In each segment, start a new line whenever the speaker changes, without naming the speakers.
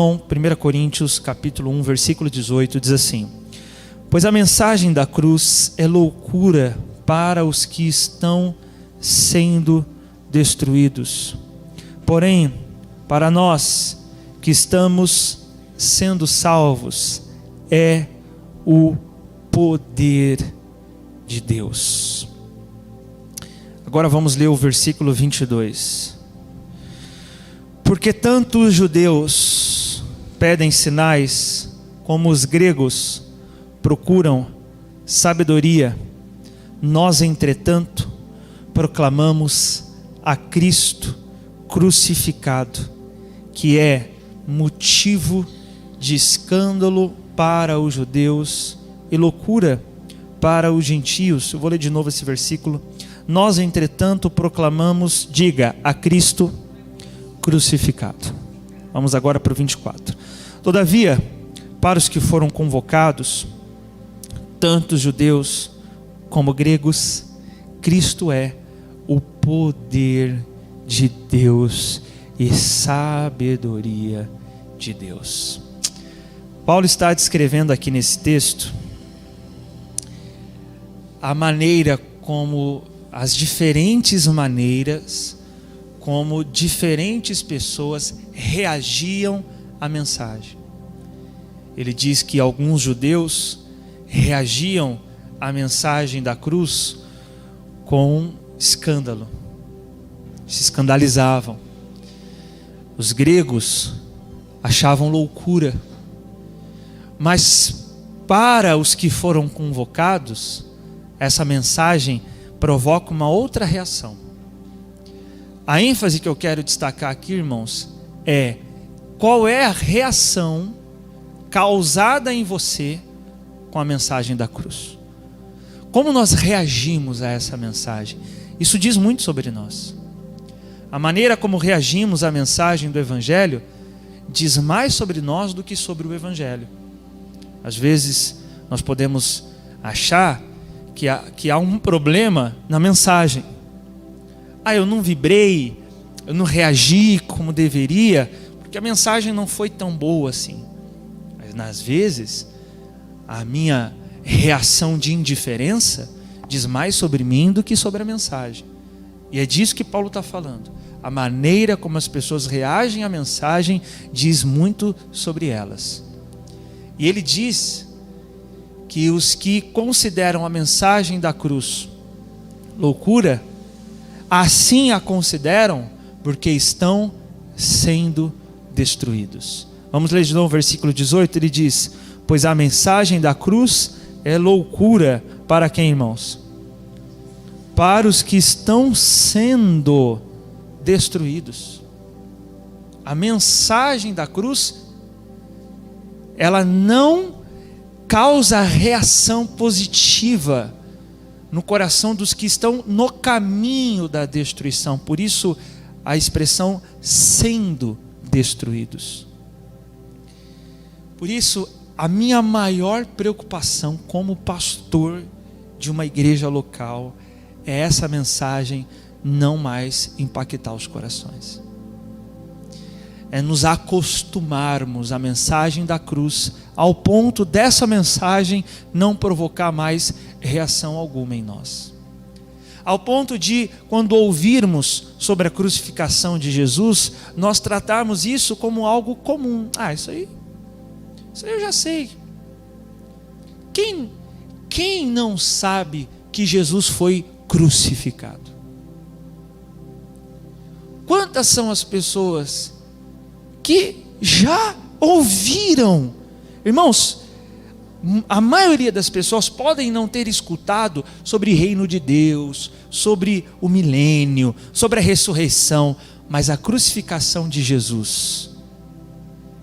1 Coríntios capítulo 1, versículo 18, diz assim: pois a mensagem da cruz é loucura para os que estão sendo destruídos, porém, para nós que estamos sendo salvos, é o poder de Deus. Agora vamos ler o versículo 22. Porque tanto os judeus pedem sinais, como os gregos procuram sabedoria, nós, entretanto, proclamamos a Cristo crucificado, que é motivo de escândalo para os judeus e loucura para os gentios. Eu vou ler de novo esse versículo. Nós, entretanto, proclamamos, diga, a Cristo crucificado. Vamos agora para o 24. Todavia, para os que foram convocados, tanto judeus como gregos, Cristo é o poder de Deus e sabedoria de Deus. Paulo está descrevendo aqui nesse texto a maneira como, as diferentes maneiras como diferentes pessoas reagiam à mensagem. Ele diz que alguns judeus reagiam à mensagem da cruz com escândalo, se escandalizavam. Os gregos achavam loucura, mas para os que foram convocados, essa mensagem provoca uma outra reação. A ênfase que eu quero destacar aqui, irmãos, é qual é a reação causada em você com a mensagem da cruz. Como nós reagimos a essa mensagem? Isso diz muito sobre nós. A maneira como reagimos à mensagem do Evangelho diz mais sobre nós do que sobre o Evangelho. Às vezes nós podemos achar que há um problema na mensagem. Eu não vibrei, eu não reagi como deveria, porque a mensagem não foi tão boa assim. Mas às vezes a minha reação de indiferença diz mais sobre mim do que sobre a mensagem. E é disso que Paulo está falando. A maneira como as pessoas reagem à mensagem diz muito sobre elas. E ele diz que os que consideram a mensagem da cruz loucura, assim a consideram porque estão sendo destruídos. Vamos ler de novo o versículo 18, ele diz: pois a mensagem da cruz é loucura para quem, irmãos? Para os que estão sendo destruídos. A mensagem da cruz, ela não causa reação positiva no coração dos que estão no caminho da destruição. Por isso a expressão sendo destruídos. Por isso a minha maior preocupação como pastor de uma igreja local é essa mensagem não mais impactar os corações. É nos acostumarmos à mensagem da cruz, ao ponto dessa mensagem não provocar mais reação alguma em nós. Ao ponto de, quando ouvirmos sobre a crucificação de Jesus, nós tratarmos isso como algo comum. Isso aí eu já sei. Quem não sabe que Jesus foi crucificado? Quantas são as pessoas que já ouviram? Irmãos, a maioria das pessoas podem não ter escutado sobre o reino de Deus, sobre o milênio, sobre a ressurreição, mas a crucificação de Jesus,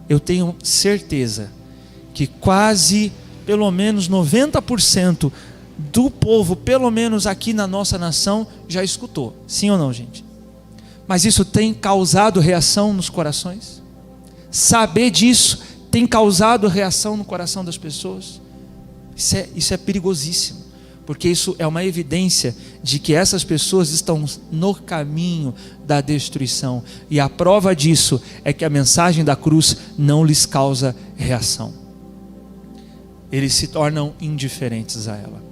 eu tenho certeza que quase, pelo menos 90% do povo, pelo menos aqui na nossa nação, já escutou. Sim ou não, gente? Mas isso tem causado reação nos corações? Saber disso tem causado reação no coração das pessoas? Isso é perigosíssimo, porque isso é uma evidência de que essas pessoas estão no caminho da destruição, e a prova disso é que a mensagem da cruz não lhes causa reação. Eles se tornam indiferentes a ela.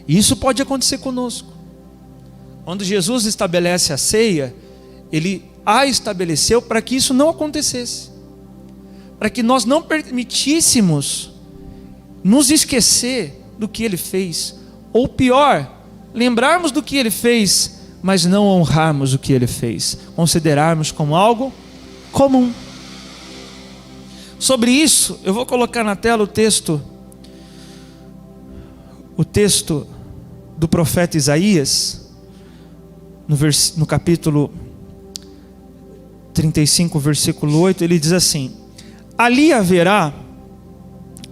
E isso pode acontecer conosco. Quando Jesus estabelece a ceia, Ele a estabeleceu para que isso não acontecesse, para que nós não permitíssemos nos esquecer do que Ele fez, ou pior, lembrarmos do que Ele fez, mas não honrarmos o que Ele fez, considerarmos como algo comum. Sobre isso, eu vou colocar na tela o texto do profeta Isaías, no capítulo 35, versículo 8, ele diz assim: ali haverá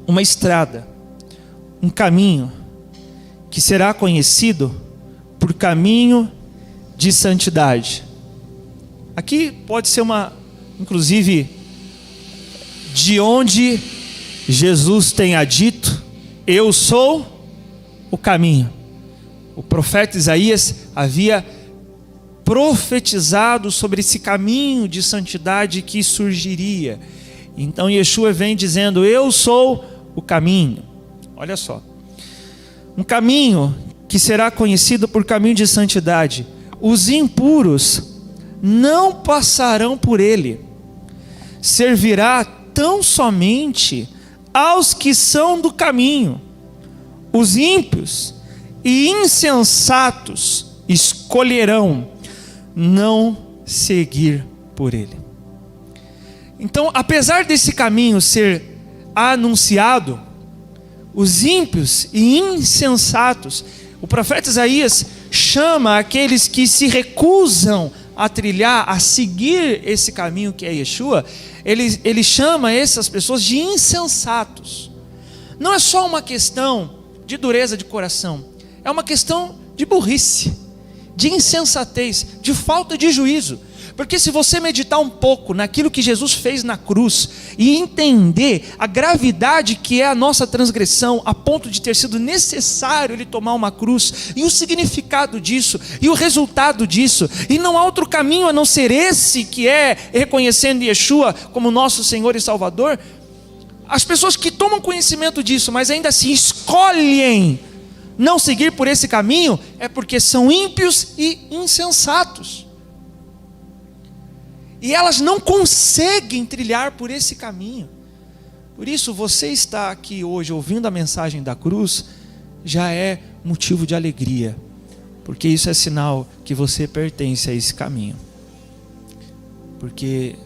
uma estrada, um caminho, que será conhecido por caminho de santidade. Aqui pode ser inclusive, de onde Jesus tenha dito: eu sou o caminho. O profeta Isaías havia profetizado sobre esse caminho de santidade que surgiria. Então Yeshua vem dizendo: eu sou o caminho. Olha só, um caminho que será conhecido por caminho de santidade. Os impuros não passarão por ele. Servirá tão somente aos que são do caminho. Os ímpios e insensatos escolherão não seguir por ele. Então, apesar desse caminho ser anunciado, os ímpios e insensatos, o profeta Isaías chama aqueles que se recusam a trilhar, a seguir esse caminho que é Yeshua, ele chama essas pessoas de insensatos. Não é só uma questão de dureza de coração, é uma questão de burrice, de insensatez, de falta de juízo. Porque se você meditar um pouco naquilo que Jesus fez na cruz e entender a gravidade que é a nossa transgressão, a ponto de ter sido necessário Ele tomar uma cruz, e o significado disso, e o resultado disso, e não há outro caminho a não ser esse, que é reconhecendo Yeshua como nosso Senhor e Salvador. As pessoas que tomam conhecimento disso, mas ainda assim escolhem não seguir por esse caminho, é porque são ímpios e insensatos. E elas não conseguem trilhar por esse caminho. Por isso, você está aqui hoje ouvindo a mensagem da cruz, já é motivo de alegria, porque isso é sinal que você pertence a esse caminho. Porque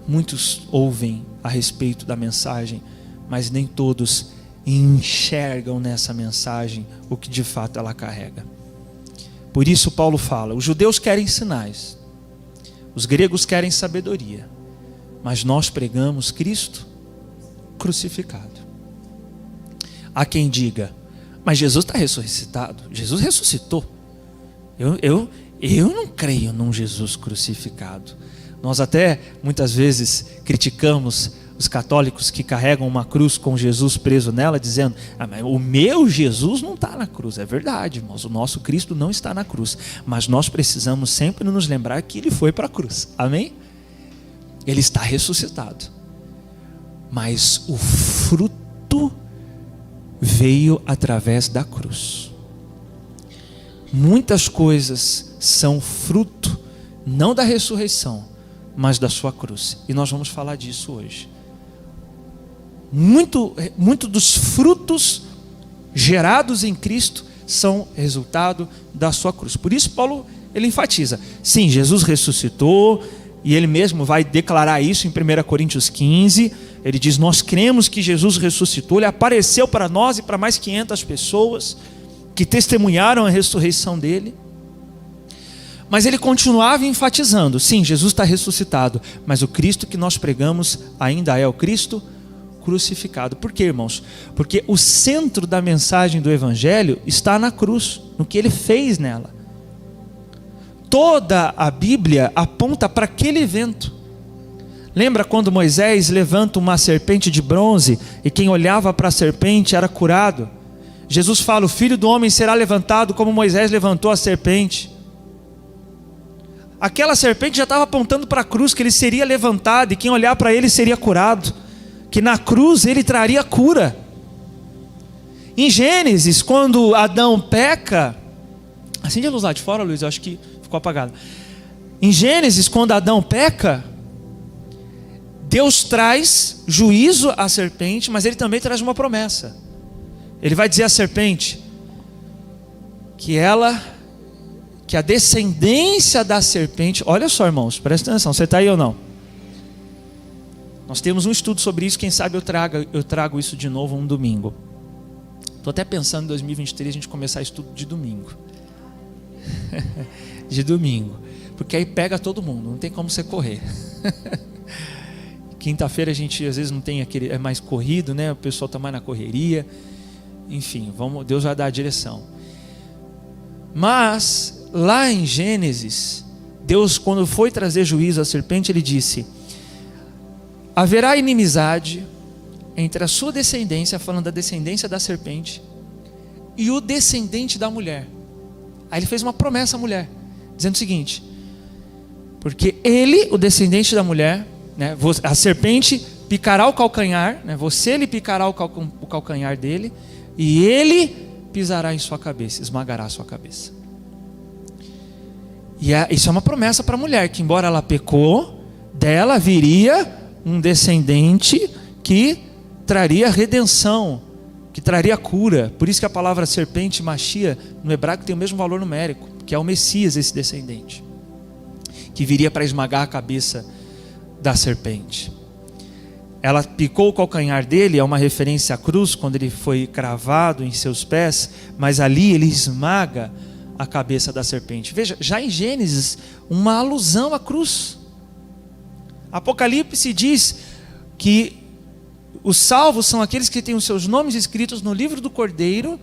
muitos ouvem a respeito da mensagem, mas nem todos enxergam nessa mensagem o que de fato ela carrega. Por isso Paulo fala: os judeus querem sinais, os gregos querem sabedoria, mas nós pregamos Cristo crucificado. Há quem diga: mas Jesus está ressuscitado, Jesus ressuscitou. Eu não creio num Jesus crucificado. Nós até muitas vezes criticamos os católicos que carregam uma cruz com Jesus preso nela, dizendo: mas o meu Jesus não está na cruz. É verdade, irmãos, o nosso Cristo não está na cruz, mas nós precisamos sempre nos lembrar que Ele foi para a cruz, amém? Ele está ressuscitado, mas o fruto veio através da cruz. Muitas coisas são fruto não da ressurreição, mas da sua cruz, e nós vamos falar disso hoje. Muito dos frutos gerados em Cristo são resultado da sua cruz. Por isso Paulo, ele enfatiza: sim, Jesus ressuscitou, e ele mesmo vai declarar isso em 1 Coríntios 15. Ele diz: nós cremos que Jesus ressuscitou, Ele apareceu para nós e para mais 500 pessoas que testemunharam a ressurreição dele. Mas ele continuava enfatizando: sim, Jesus está ressuscitado, mas o Cristo que nós pregamos ainda é o Cristo crucificado. Por quê, irmãos? Porque o centro da mensagem do Evangelho está na cruz, no que Ele fez nela. Toda a Bíblia aponta para aquele evento. Lembra quando Moisés levanta uma serpente de bronze e quem olhava para a serpente era curado? Jesus fala: o Filho do Homem será levantado como Moisés levantou a serpente. Aquela serpente já estava apontando para a cruz, que ele seria levantado e quem olhar para ele seria curado, que na cruz ele traria cura. Em Gênesis, quando Adão peca, acende a luz lá de fora, Luiz, eu acho que ficou apagado. Em Gênesis, quando Adão peca, Deus traz juízo à serpente, mas ele também traz uma promessa. Ele vai dizer à serpente que a descendência da serpente, olha só, irmãos, presta atenção, você está aí ou não? Nós temos um estudo sobre isso, quem sabe eu trago isso de novo um domingo. Estou até pensando em 2023 a gente começar estudo de domingo. De domingo, porque aí pega todo mundo, não tem como você correr. Quinta-feira a gente às vezes não tem aquele, é mais corrido, né? O pessoal está mais na correria. Enfim, Deus vai dar a direção. Mas lá em Gênesis, Deus, quando foi trazer juízo à serpente, ele disse: haverá inimizade entre a sua descendência, falando da descendência da serpente, e o descendente da mulher. Aí ele fez uma promessa à mulher, dizendo o seguinte: porque ele, o descendente da mulher, né, a serpente picará o calcanhar, né, você lhe picará o calcanhar dele, e ele pisará em sua cabeça, esmagará a sua cabeça. E isso é uma promessa para a mulher, que embora ela pecou, dela viria um descendente que traria redenção, que traria cura. Por isso que a palavra serpente, machia, no hebraico tem o mesmo valor numérico, que é o Messias, esse descendente, que viria para esmagar a cabeça da serpente. Ela picou o calcanhar dele, é uma referência à cruz, quando ele foi cravado em seus pés, mas ali ele esmaga a cabeça da serpente. Veja, já em Gênesis, uma alusão à cruz. Apocalipse diz que os salvos são aqueles que têm os seus nomes escritos no livro do Cordeiro,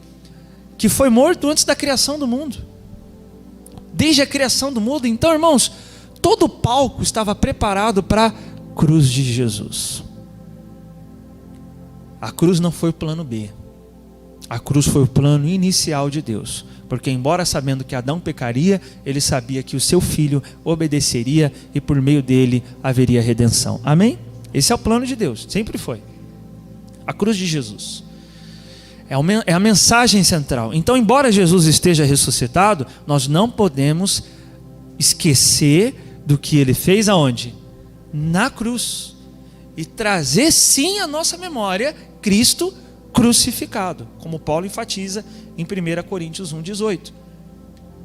que foi morto antes da criação do mundo. Desde a criação do mundo. Então, irmãos, todo o palco estava preparado para a cruz de Jesus. A cruz não foi o plano B. A cruz foi o plano inicial de Deus. Porque embora sabendo que Adão pecaria, ele sabia que o seu filho obedeceria e por meio dele haveria redenção. Amém? Esse é o plano de Deus, sempre foi. A cruz de Jesus é a mensagem central. Então, embora Jesus esteja ressuscitado, nós não podemos esquecer do que ele fez aonde? Na cruz. E trazer sim à nossa memória Cristo crucificado, como Paulo enfatiza em 1 Coríntios 1,18.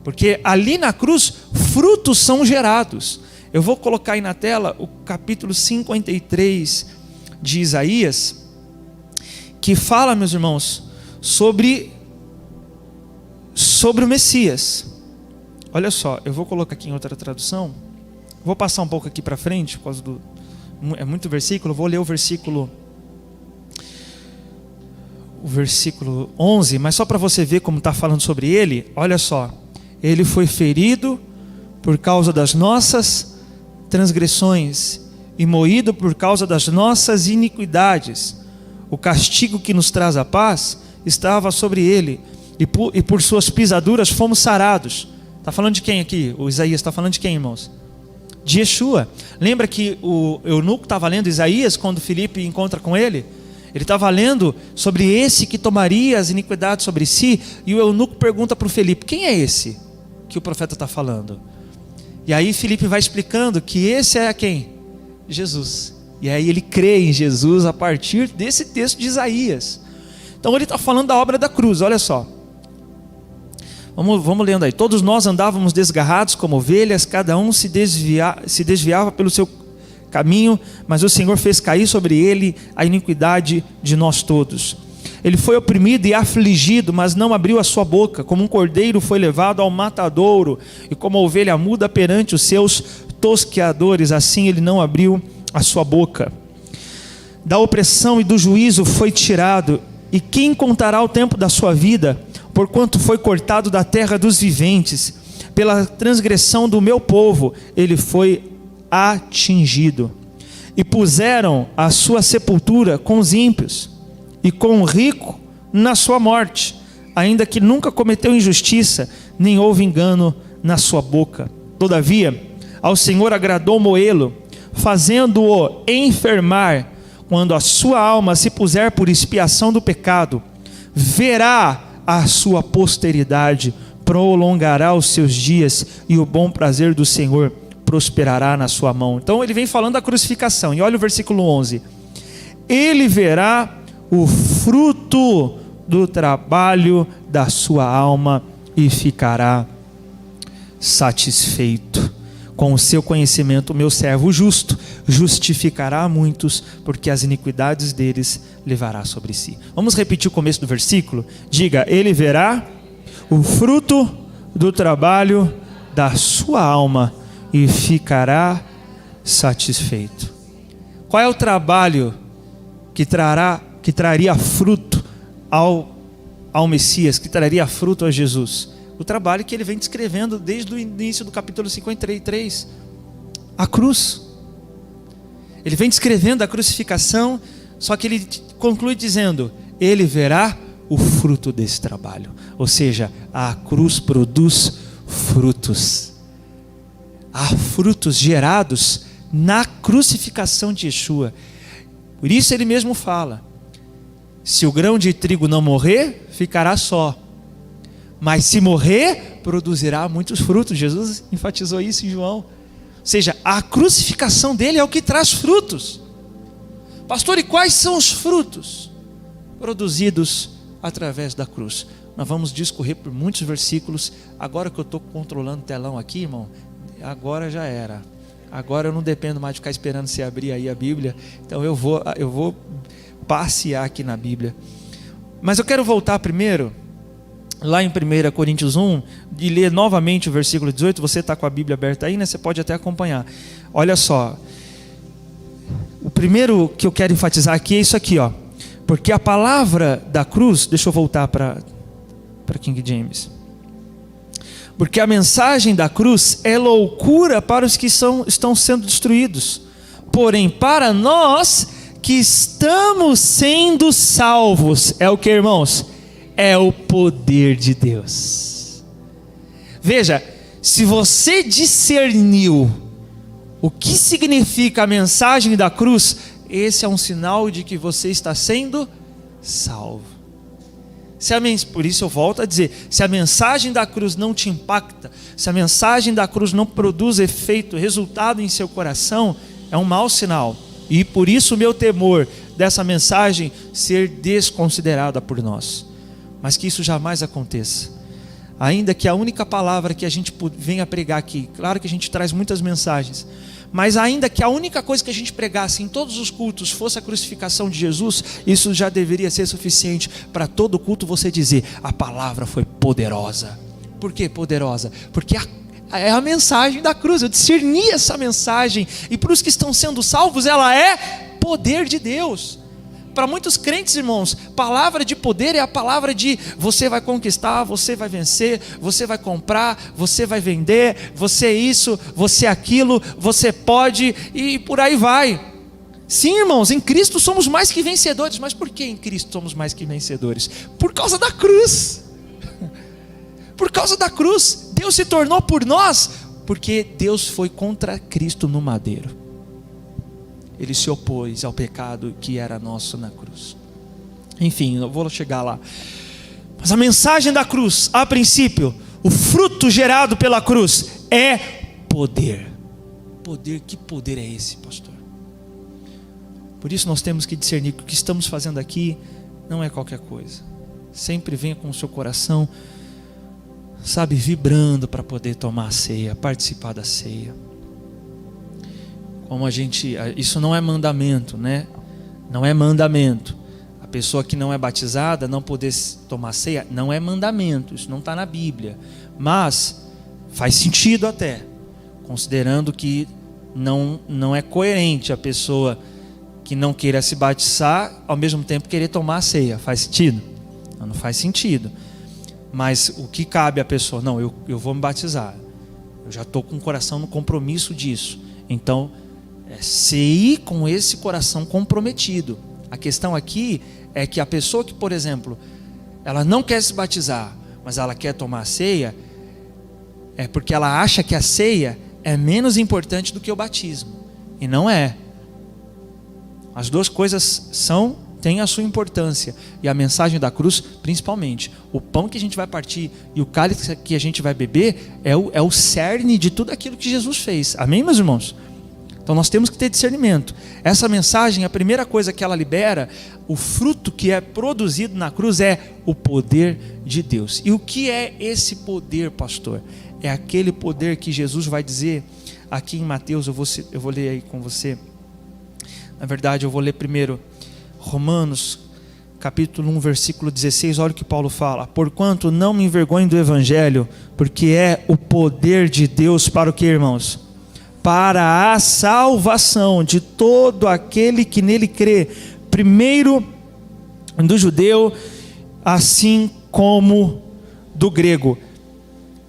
Porque ali na cruz, frutos são gerados. Eu vou colocar aí na tela o capítulo 53 de Isaías, que fala, meus irmãos, sobre o Messias. Olha só, eu vou colocar aqui em outra tradução. Vou passar um pouco aqui para frente, por causa é muito versículo. Vou ler o versículo 11, mas só para você ver como está falando sobre ele. Olha só, ele foi ferido por causa das nossas transgressões e moído por causa das nossas iniquidades. O castigo que nos traz a paz estava sobre ele, e por suas pisaduras fomos sarados. Está falando de quem aqui? O Isaías está falando de quem, irmãos? De Yeshua. Lembra que o eunuco estava lendo Isaías quando Filipe encontra com ele? Ele estava lendo sobre esse que tomaria as iniquidades sobre si, e o eunuco pergunta para o Filipe: quem é esse que o profeta está falando? E aí Filipe vai explicando que esse é quem? Jesus. E aí ele crê em Jesus a partir desse texto de Isaías. Então ele está falando da obra da cruz, olha só. Vamos lendo aí. Todos nós andávamos desgarrados como ovelhas, cada um se desviava pelo seu caminho, mas o Senhor fez cair sobre ele a iniquidade de nós todos. Ele foi oprimido e afligido, mas não abriu a sua boca. Como um cordeiro foi levado ao matadouro, e como a ovelha muda perante os seus tosqueadores, assim ele não abriu a sua boca. Da opressão e do juízo foi tirado, e quem contará o tempo da sua vida? Porquanto foi cortado da terra dos viventes, pela transgressão do meu povo ele foi atingido. E puseram a sua sepultura com os ímpios, e com o rico na sua morte, ainda que nunca cometeu injustiça, nem houve engano na sua boca. Todavia, ao Senhor agradou moê-lo, fazendo-o enfermar. Quando a sua alma se puser por expiação do pecado, verá a sua posteridade, prolongará os seus dias, e o bom prazer do Senhor prosperará na sua mão. Então ele vem falando da crucificação, e olha o versículo 11: ele verá o fruto do trabalho da sua alma e ficará satisfeito. Com o seu conhecimento, o meu servo justo justificará a muitos, porque as iniquidades deles levará sobre si. Vamos repetir o começo do versículo? Diga: ele verá o fruto do trabalho da sua alma e ficará satisfeito. Qual é o trabalho que traria fruto ao Messias, que traria fruto a Jesus? O trabalho que ele vem descrevendo desde o início do capítulo 53, a cruz. Ele vem descrevendo a crucificação, só que ele conclui dizendo: ele verá o fruto desse trabalho. Ou seja, a cruz produz frutos. Há frutos gerados na crucificação de Yeshua. Por isso ele mesmo fala: se o grão de trigo não morrer, ficará só, mas se morrer, produzirá muitos frutos. Jesus enfatizou isso em João. Ou seja, a crucificação dele é o que traz frutos. Pastor, e quais são os frutos produzidos através da cruz? Nós vamos discorrer por muitos versículos. Agora que eu estou controlando o telão aqui, irmão, agora já era. Agora eu não dependo mais de ficar esperando você abrir aí a Bíblia. Então eu vou passear aqui na Bíblia. Mas eu quero voltar primeiro lá em 1 Coríntios 1, de ler novamente o versículo 18. Você está com a Bíblia aberta aí, né? Você pode até acompanhar. Olha só, o primeiro que eu quero enfatizar aqui é isso aqui, ó. Porque a palavra da cruz, deixa eu voltar para King James. Porque a mensagem da cruz é loucura para os que estão sendo destruídos, porém para nós que estamos sendo salvos, é o que, irmãos? É o poder de Deus. Veja, se você discerniu o que significa a mensagem da cruz, esse é um sinal de que você está sendo salvo. Por isso eu volto a dizer, se a mensagem da cruz não te impacta, se a mensagem da cruz não produz efeito, resultado em seu coração, é um mau sinal. E por isso o meu temor dessa mensagem ser desconsiderada por nós. Mas que isso jamais aconteça. Ainda que a única palavra que a gente venha pregar aqui, claro que a gente traz muitas mensagens, mas ainda que a única coisa que a gente pregasse em todos os cultos fosse a crucificação de Jesus, isso já deveria ser suficiente para todo culto você dizer: a palavra foi poderosa. Por que poderosa? Porque é a mensagem da cruz. Eu discerni essa mensagem, e para os que estão sendo salvos, ela é poder de Deus. Para muitos crentes, irmãos, palavra de poder é a palavra de você vai conquistar, você vai vencer, você vai comprar, você vai vender, você isso, você aquilo, você pode, e por aí vai. Sim, irmãos, em Cristo somos mais que vencedores. Mas por que em Cristo somos mais que vencedores? Por causa da cruz. Por causa da cruz. Deus se tornou por nós, porque Deus foi contra Cristo no madeiro. Ele se opôs ao pecado que era nosso na cruz. Enfim, eu vou chegar lá. Mas a mensagem da cruz, a princípio, o fruto gerado pela cruz é poder. Poder, que poder é esse, pastor? Por isso nós temos que discernir que o que estamos fazendo aqui não é qualquer coisa. Sempre venha com o seu coração, sabe, vibrando para poder tomar a ceia, participar da ceia. Como isso não é mandamento, né? Não é mandamento. A pessoa que não é batizada não poder tomar ceia, não é mandamento. Isso não está na Bíblia. Mas faz sentido até, considerando que não é coerente a pessoa que não queira se batizar, ao mesmo tempo querer tomar a ceia. Faz sentido? Não faz sentido. Mas o que cabe à pessoa? Não, eu vou me batizar. Eu já estou com o coração no compromisso disso. Então, ir com esse coração comprometido. A questão aqui é que a pessoa que, por exemplo, ela não quer se batizar, mas ela quer tomar a ceia, é porque ela acha que a ceia é menos importante do que o batismo. E não é. As duas coisas têm a sua importância. E a mensagem da cruz, principalmente, o pão que a gente vai partir e o cálice que a gente vai beber é o cerne de tudo aquilo que Jesus fez. Amém, meus irmãos? Então nós temos que ter discernimento. Essa mensagem, a primeira coisa que ela libera, o fruto que é produzido na cruz é o poder de Deus. E o que é esse poder, pastor? É aquele poder que Jesus vai dizer aqui em Mateus. Eu vou ler aí com você. Na verdade, eu vou ler primeiro Romanos, capítulo 1, versículo 16. Olha o que Paulo fala: porquanto não me envergonho do evangelho, porque é o poder de Deus para o que, irmãos? Para a salvação de todo aquele que nele crê, primeiro do judeu, assim como do grego.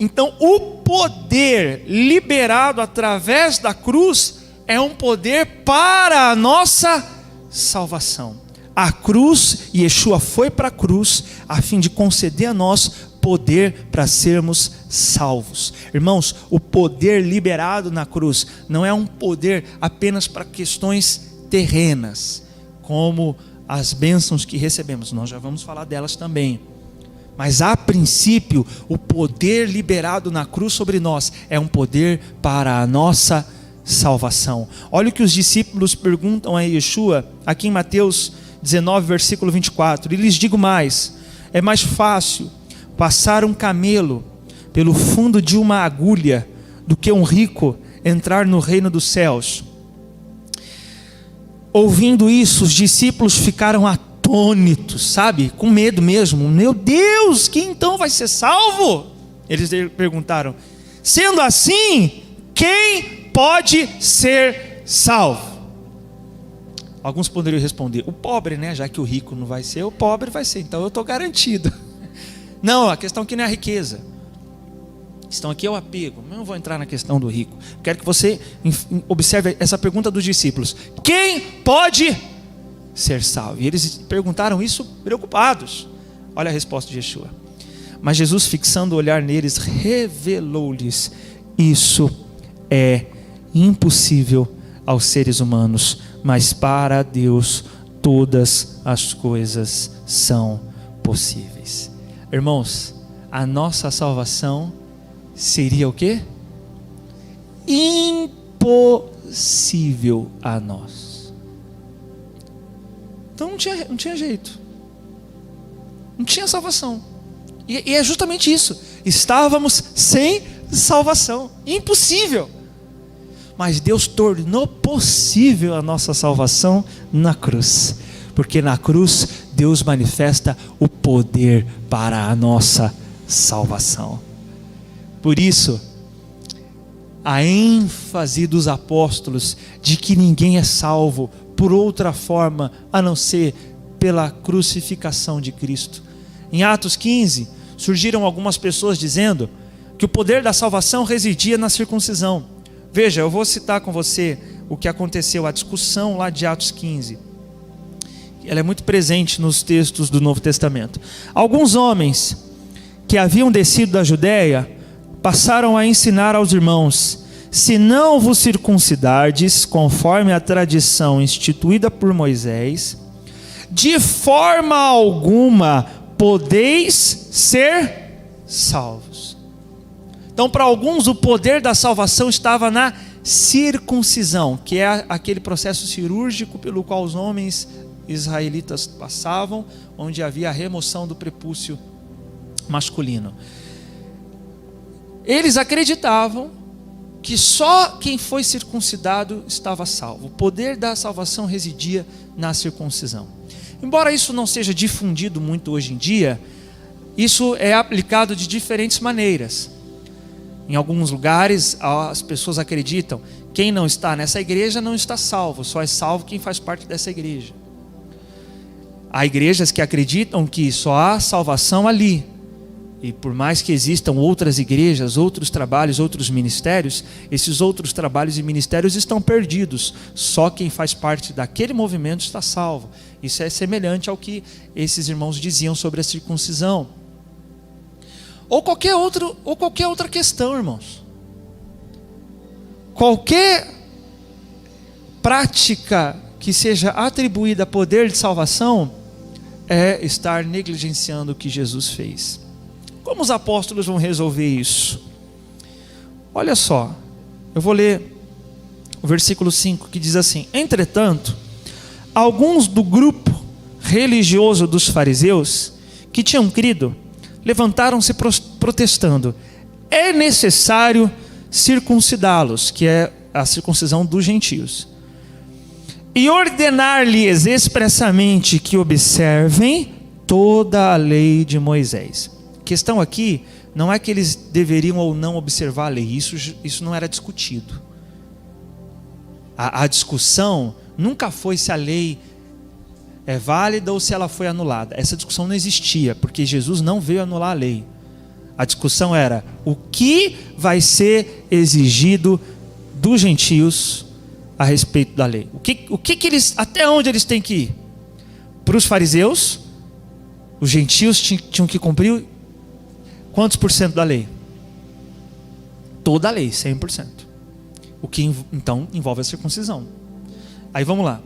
Então, o poder liberado através da cruz é um poder para a nossa salvação. A cruz, Yeshua foi para a cruz a fim de conceder a nós poder para sermos salvos. Irmãos, o poder liberado na cruz não é um poder apenas para questões terrenas, como as bênçãos que recebemos. Nós já vamos falar delas também. Mas a princípio, o poder liberado na cruz sobre nós é um poder para a nossa salvação. Olha o que os discípulos perguntam a Yeshua, aqui em Mateus 19, versículo 24. E lhes digo mais: é mais fácil passar um camelo pelo fundo de uma agulha do que um rico entrar no reino dos céus. Ouvindo isso, os discípulos ficaram atônitos, sabe? Com medo mesmo. Meu Deus, quem então vai ser salvo? Eles perguntaram: sendo assim, quem pode ser salvo? Alguns poderiam responder: o pobre, né? Já que o rico não vai ser, o pobre vai ser, então eu estou garantido. Não, a questão aqui não é a riqueza. A questão aqui é o apego. Eu não vou entrar na questão do rico. Quero que você observe essa pergunta dos discípulos: quem pode ser salvo? E eles perguntaram isso preocupados. Olha a resposta de Yeshua. Mas Jesus, fixando o olhar neles, revelou-lhes: isso é impossível aos seres humanos, mas para Deus todas as coisas são possíveis. Irmãos, a nossa salvação seria o quê? Impossível a nós. Então não tinha jeito. Não tinha salvação. E é justamente isso. Estávamos sem salvação. Impossível. Mas Deus tornou possível a nossa salvação na cruz. Porque na cruz Deus manifesta o poder para a nossa salvação. Por isso, a ênfase dos apóstolos de que ninguém é salvo por outra forma a não ser pela crucificação de Cristo. Em Atos 15, surgiram algumas pessoas dizendo que o poder da salvação residia na circuncisão. Veja, eu vou citar com você o que aconteceu, a discussão lá de Atos 15. Ela é muito presente nos textos do Novo Testamento. Alguns homens que haviam descido da Judéia passaram a ensinar aos irmãos: se não vos circuncidardes conforme a tradição instituída por Moisés, de forma alguma podeis ser salvos. Então, para alguns, o poder da salvação estava na circuncisão, que é aquele processo cirúrgico pelo qual os homens israelitas passavam, onde havia a remoção do prepúcio masculino. Eles acreditavam que só quem foi circuncidado estava salvo. O poder da salvação residia na circuncisão. Embora isso não seja difundido muito hoje em dia, isso é aplicado de diferentes maneiras. Em alguns lugares as pessoas acreditam: quem não está nessa igreja não está salvo, só é salvo quem faz parte dessa igreja. Há igrejas que acreditam que só há salvação ali, E por mais que existam outras igrejas, outros trabalhos, outros ministérios, esses outros trabalhos e ministérios estão perdidos. Só quem faz parte daquele movimento está salvo. Isso é semelhante ao que esses irmãos diziam sobre a circuncisão. Ou qualquer outra questão, irmãos. Qualquer prática que seja atribuída a poder de salvação é estar negligenciando o que Jesus fez. Como os apóstolos vão resolver isso? Olha só, eu vou ler o versículo 5 que diz assim: entretanto, alguns do grupo religioso dos fariseus que tinham crido, levantaram-se protestando: é necessário circuncidá-los, que é a circuncisão dos gentios, e ordenar-lhes expressamente que observem toda a lei de Moisés. A questão aqui não é que eles deveriam ou não observar a lei, isso não era discutido. A discussão nunca foi se a lei é válida ou se ela foi anulada. Essa discussão não existia, porque Jesus não veio anular a lei. A discussão era o que vai ser exigido dos gentios a respeito da lei. O que eles, até onde eles têm que ir? Para os fariseus, os gentios tinham que cumprir quantos por cento da lei? Toda a lei, 100%. O que então envolve a circuncisão. Aí vamos lá.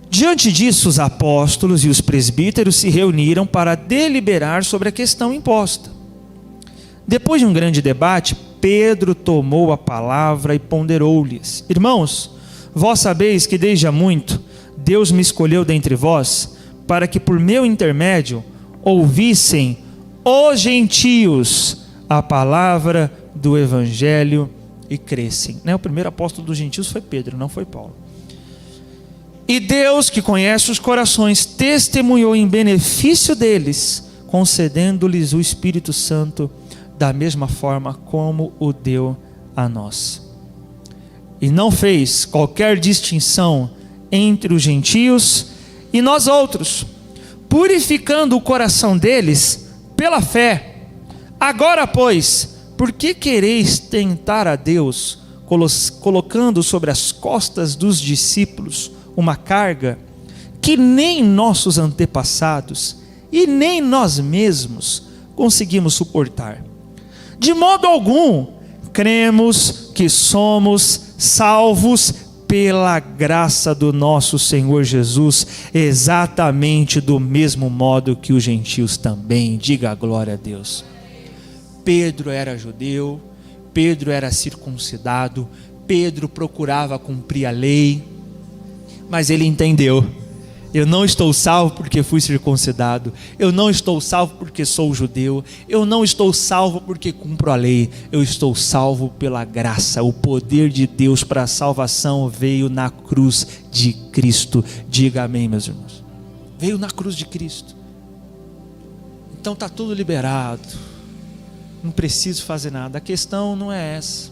Diante disso, os apóstolos e os presbíteros se reuniram para deliberar sobre a questão imposta. Depois de um grande debate, Pedro tomou a palavra e ponderou-lhes: irmãos, vós sabeis que desde há muito Deus me escolheu dentre vós, para que por meu intermédio ouvissem os gentios a palavra do evangelho e crescem. O primeiro apóstolo dos gentios foi Pedro, não foi Paulo. E Deus, que conhece os corações, testemunhou em benefício deles, concedendo-lhes o Espírito Santo, da mesma forma como o deu a nós. E não fez qualquer distinção entre os gentios e nós outros, purificando o coração deles pela fé. Agora, pois, por que quereis tentar a Deus, colocando sobre as costas dos discípulos uma carga que nem nossos antepassados e nem nós mesmos conseguimos suportar? De modo algum cremos que somos salvos pela graça do nosso Senhor Jesus, exatamente do mesmo modo que os gentios também. Diga a glória a Deus. Pedro era judeu, Pedro era circuncidado, Pedro procurava cumprir a lei, mas ele entendeu: eu não estou salvo porque fui circuncidado, eu não estou salvo porque sou judeu, eu não estou salvo porque cumpro a lei, eu estou salvo pela graça. O poder de Deus para a salvação veio na cruz de Cristo. Diga amém, meus irmãos. Veio na cruz de Cristo. Então está tudo liberado, não preciso fazer nada. A questão não é essa.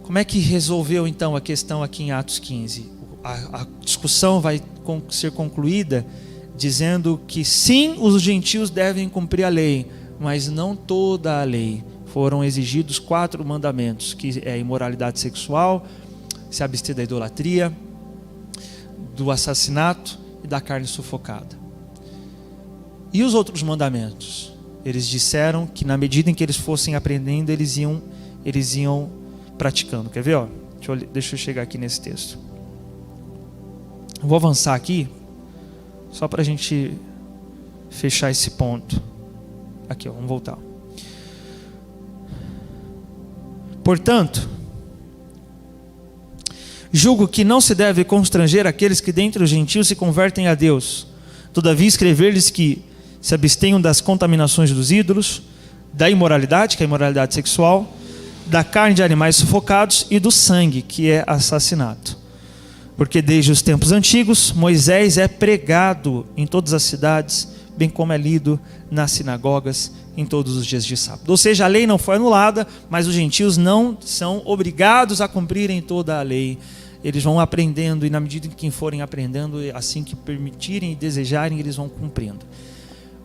Como é que resolveu então a questão aqui em Atos 15? A discussão vai ser concluída dizendo que sim, os gentios devem cumprir a lei, mas não toda a lei. Foram exigidos 4 mandamentos, que é a imoralidade sexual, se abster da idolatria, do assassinato e da carne sufocada. E os outros mandamentos? Eles disseram que na medida em que eles fossem aprendendo, eles iam praticando. Quer ver? Ó? Deixa eu chegar aqui nesse texto. Vou avançar aqui, só para a gente fechar esse ponto. Aqui, ó, vamos voltar. Portanto, julgo que não se deve constranger aqueles que dentre os gentios se convertem a Deus. Todavia, escrever-lhes que se abstenham das contaminações dos ídolos, da imoralidade, que é a imoralidade sexual, da carne de animais sufocados e do sangue, que é assassinato. Porque desde os tempos antigos, Moisés é pregado em todas as cidades, bem como é lido nas sinagogas em todos os dias de sábado. Ou seja, a lei não foi anulada, mas os gentios não são obrigados a cumprirem toda a lei. Eles vão aprendendo, e na medida em que forem aprendendo, assim que permitirem e desejarem, eles vão cumprindo.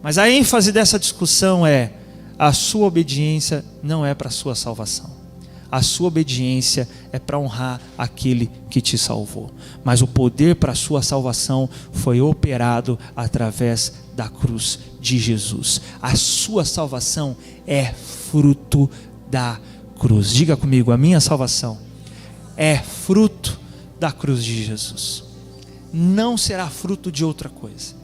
Mas a ênfase dessa discussão é: a sua obediência não é para a sua salvação. A sua obediência é para honrar aquele que te salvou. Mas o poder para a sua salvação foi operado através da cruz de Jesus. A sua salvação é fruto da cruz. Diga comigo: a minha salvação é fruto da cruz de Jesus. Não será fruto de outra coisa.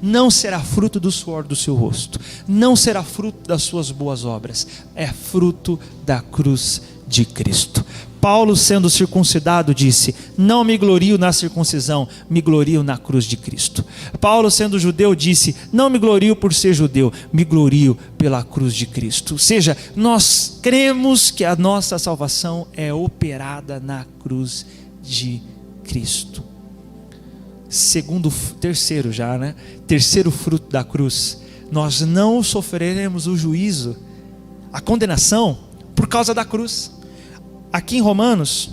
Não será fruto do suor do seu rosto. Não será fruto das suas boas obras. É fruto da cruz de Cristo. Paulo, sendo circuncidado, disse: não me glorio na circuncisão, me glorio na cruz de Cristo. Paulo, sendo judeu, disse: não me glorio por ser judeu, me glorio pela cruz de Cristo. Ou seja, nós cremos que a nossa salvação é operada na cruz de Cristo. Terceiro fruto da cruz: nós não sofreremos o juízo, a condenação, por causa da cruz. Aqui em Romanos,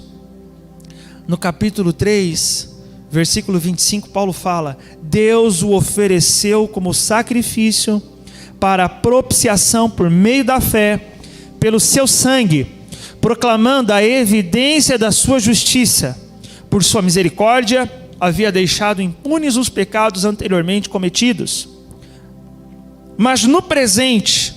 no capítulo 3, versículo 25, Paulo fala: Deus o ofereceu como sacrifício para propiciação por meio da fé, pelo seu sangue, proclamando a evidência da sua justiça. Por sua misericórdia, havia deixado impunes os pecados anteriormente cometidos. Mas no presente,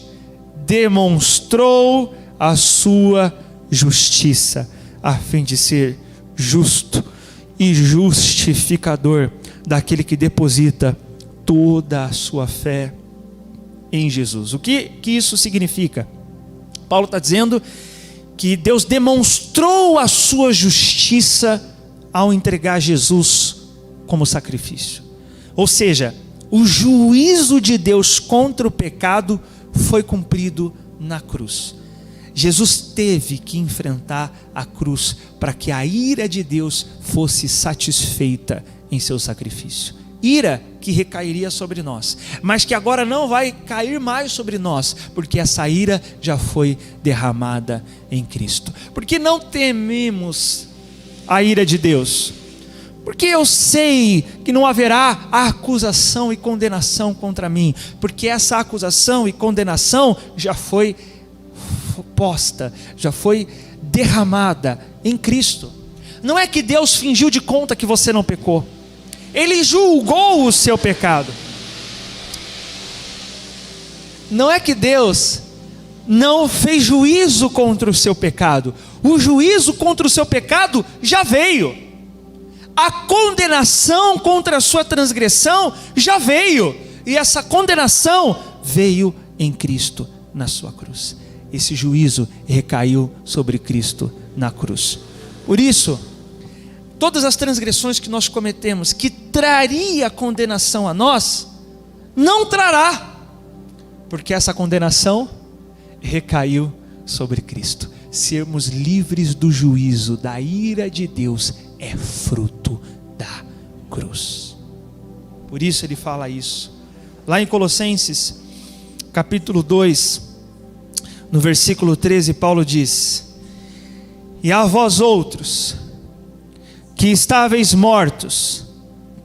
demonstrou a sua justiça, a fim de ser justo e justificador daquele que deposita toda a sua fé em Jesus. O que isso significa? Paulo está dizendo que Deus demonstrou a sua justiça ao entregar Jesus como sacrifício. Ou seja, o juízo de Deus contra o pecado foi cumprido na cruz. Jesus teve que enfrentar a cruz para que a ira de Deus fosse satisfeita em seu sacrifício. Ira que recairia sobre nós, mas que agora não vai cair mais sobre nós, porque essa ira já foi derramada em Cristo. Porque não tememos a ira de Deus? Porque eu sei que não haverá acusação e condenação contra mim, porque essa acusação e condenação já foi posta, já foi derramada em Cristo. Não é que Deus fingiu de conta que você não pecou. Ele julgou o seu pecado. Não é que Deus não fez juízo contra o seu pecado. O juízo contra o seu pecado já veio. A condenação contra a sua transgressão já veio. E essa condenação veio em Cristo na sua cruz. Esse juízo recaiu sobre Cristo na cruz. Por isso, todas as transgressões que nós cometemos, que traria condenação a nós, não trará, porque essa condenação recaiu sobre Cristo. Sermos livres do juízo, da ira de Deus, é fruto da cruz. Por isso ele fala isso. Lá em Colossenses, capítulo 2, no versículo 13, Paulo diz: e a vós outros, que estáveis mortos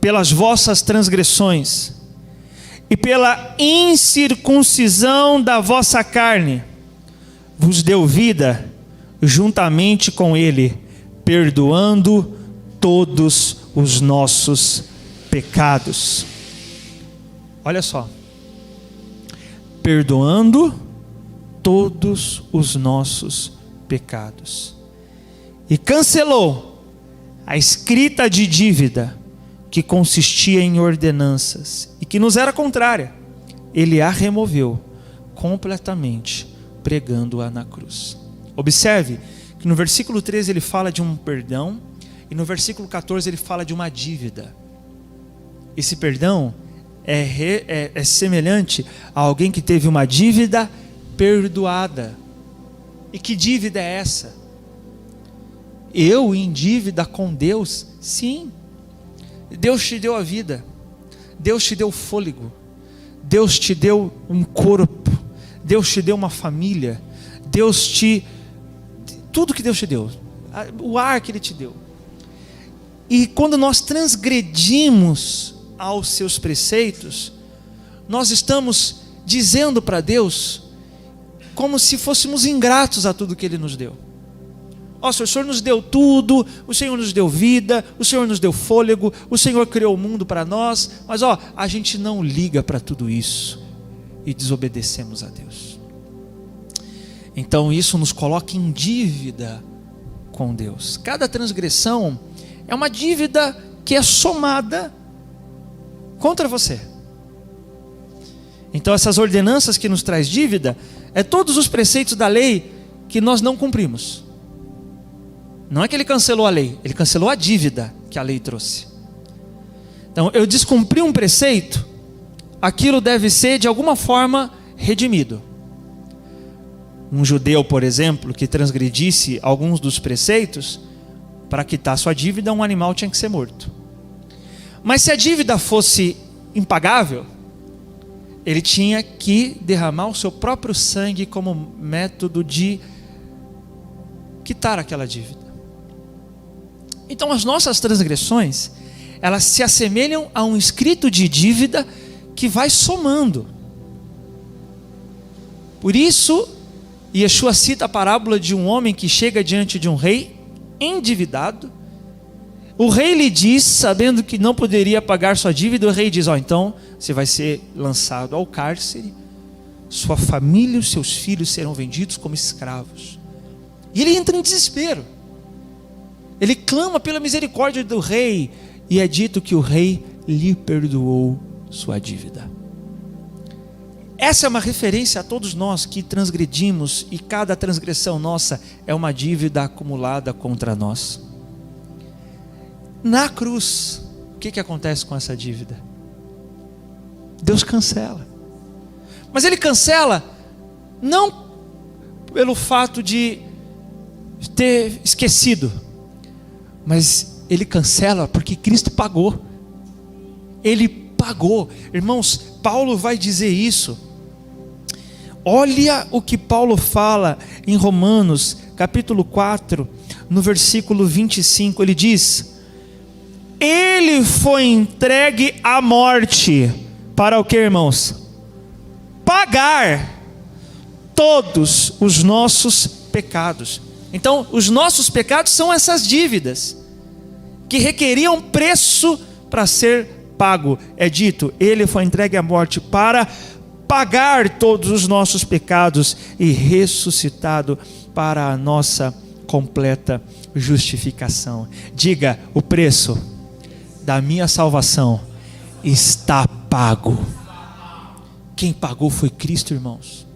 pelas vossas transgressões e pela incircuncisão da vossa carne, vos deu vida juntamente com ele, perdoando todos os nossos pecados. Olha só, perdoando todos os nossos pecados, e cancelou a escrita de dívida que consistia em ordenanças e que nos era contrária. Ele a removeu completamente, pregando-a na cruz. Observe que no versículo 13 ele fala de um perdão, e no versículo 14 ele fala de uma dívida. Esse perdão é semelhante a alguém que teve uma dívida perdoada. E que dívida é essa? Eu em dívida com Deus? Sim. Deus te deu a vida, Deus te deu fôlego, Deus te deu um corpo, Deus te deu uma família, tudo que Deus te deu, o ar que Ele te deu. E quando nós transgredimos aos seus preceitos, nós estamos dizendo para Deus como se fôssemos ingratos a tudo que Ele nos deu. Ó, o Senhor nos deu tudo, o Senhor nos deu vida, o Senhor nos deu fôlego, o Senhor criou o mundo para nós, mas a gente não liga para tudo isso e desobedecemos a Deus. Então isso nos coloca em dívida com Deus. Cada transgressão é uma dívida que é somada contra você. Então essas ordenanças que nos traz dívida é todos os preceitos da lei que nós não cumprimos. Não é que Ele cancelou a lei, Ele cancelou a dívida que a lei trouxe. Então eu descumpri um preceito, aquilo deve ser de alguma forma redimido. Um judeu, por exemplo, que transgredisse alguns dos preceitos, para quitar sua dívida, um animal tinha que ser morto. Mas se a dívida fosse impagável, ele tinha que derramar o seu próprio sangue como método de quitar aquela dívida. Então as nossas transgressões, elas se assemelham a um escrito de dívida que vai somando. Por isso, Yeshua cita a parábola de um homem que chega diante de um rei endividado. O rei lhe diz, sabendo que não poderia pagar sua dívida, o rei diz: então você vai ser lançado ao cárcere, sua família e os seus filhos serão vendidos como escravos. E ele entra em desespero. Ele clama pela misericórdia do rei, e é dito que o rei lhe perdoou sua dívida. Essa é uma referência a todos nós que transgredimos, e cada transgressão nossa é uma dívida acumulada contra nós. Na cruz, o que acontece com essa dívida? Deus cancela. Mas Ele cancela não pelo fato de ter esquecido, mas Ele cancela porque Cristo pagou. Ele pagou. Irmãos, Paulo vai dizer isso. Olha o que Paulo fala em Romanos, capítulo 4, no versículo 25. Ele diz: Ele foi entregue à morte. Para o que, irmãos? Pagar todos os nossos pecados. Então, os nossos pecados são essas dívidas que requeriam preço para ser pago. É dito, Ele foi entregue à morte para pagar todos os nossos pecados e ressuscitado para a nossa completa justificação. Diga: o preço da minha salvação está pago. Quem pagou foi Cristo, irmãos.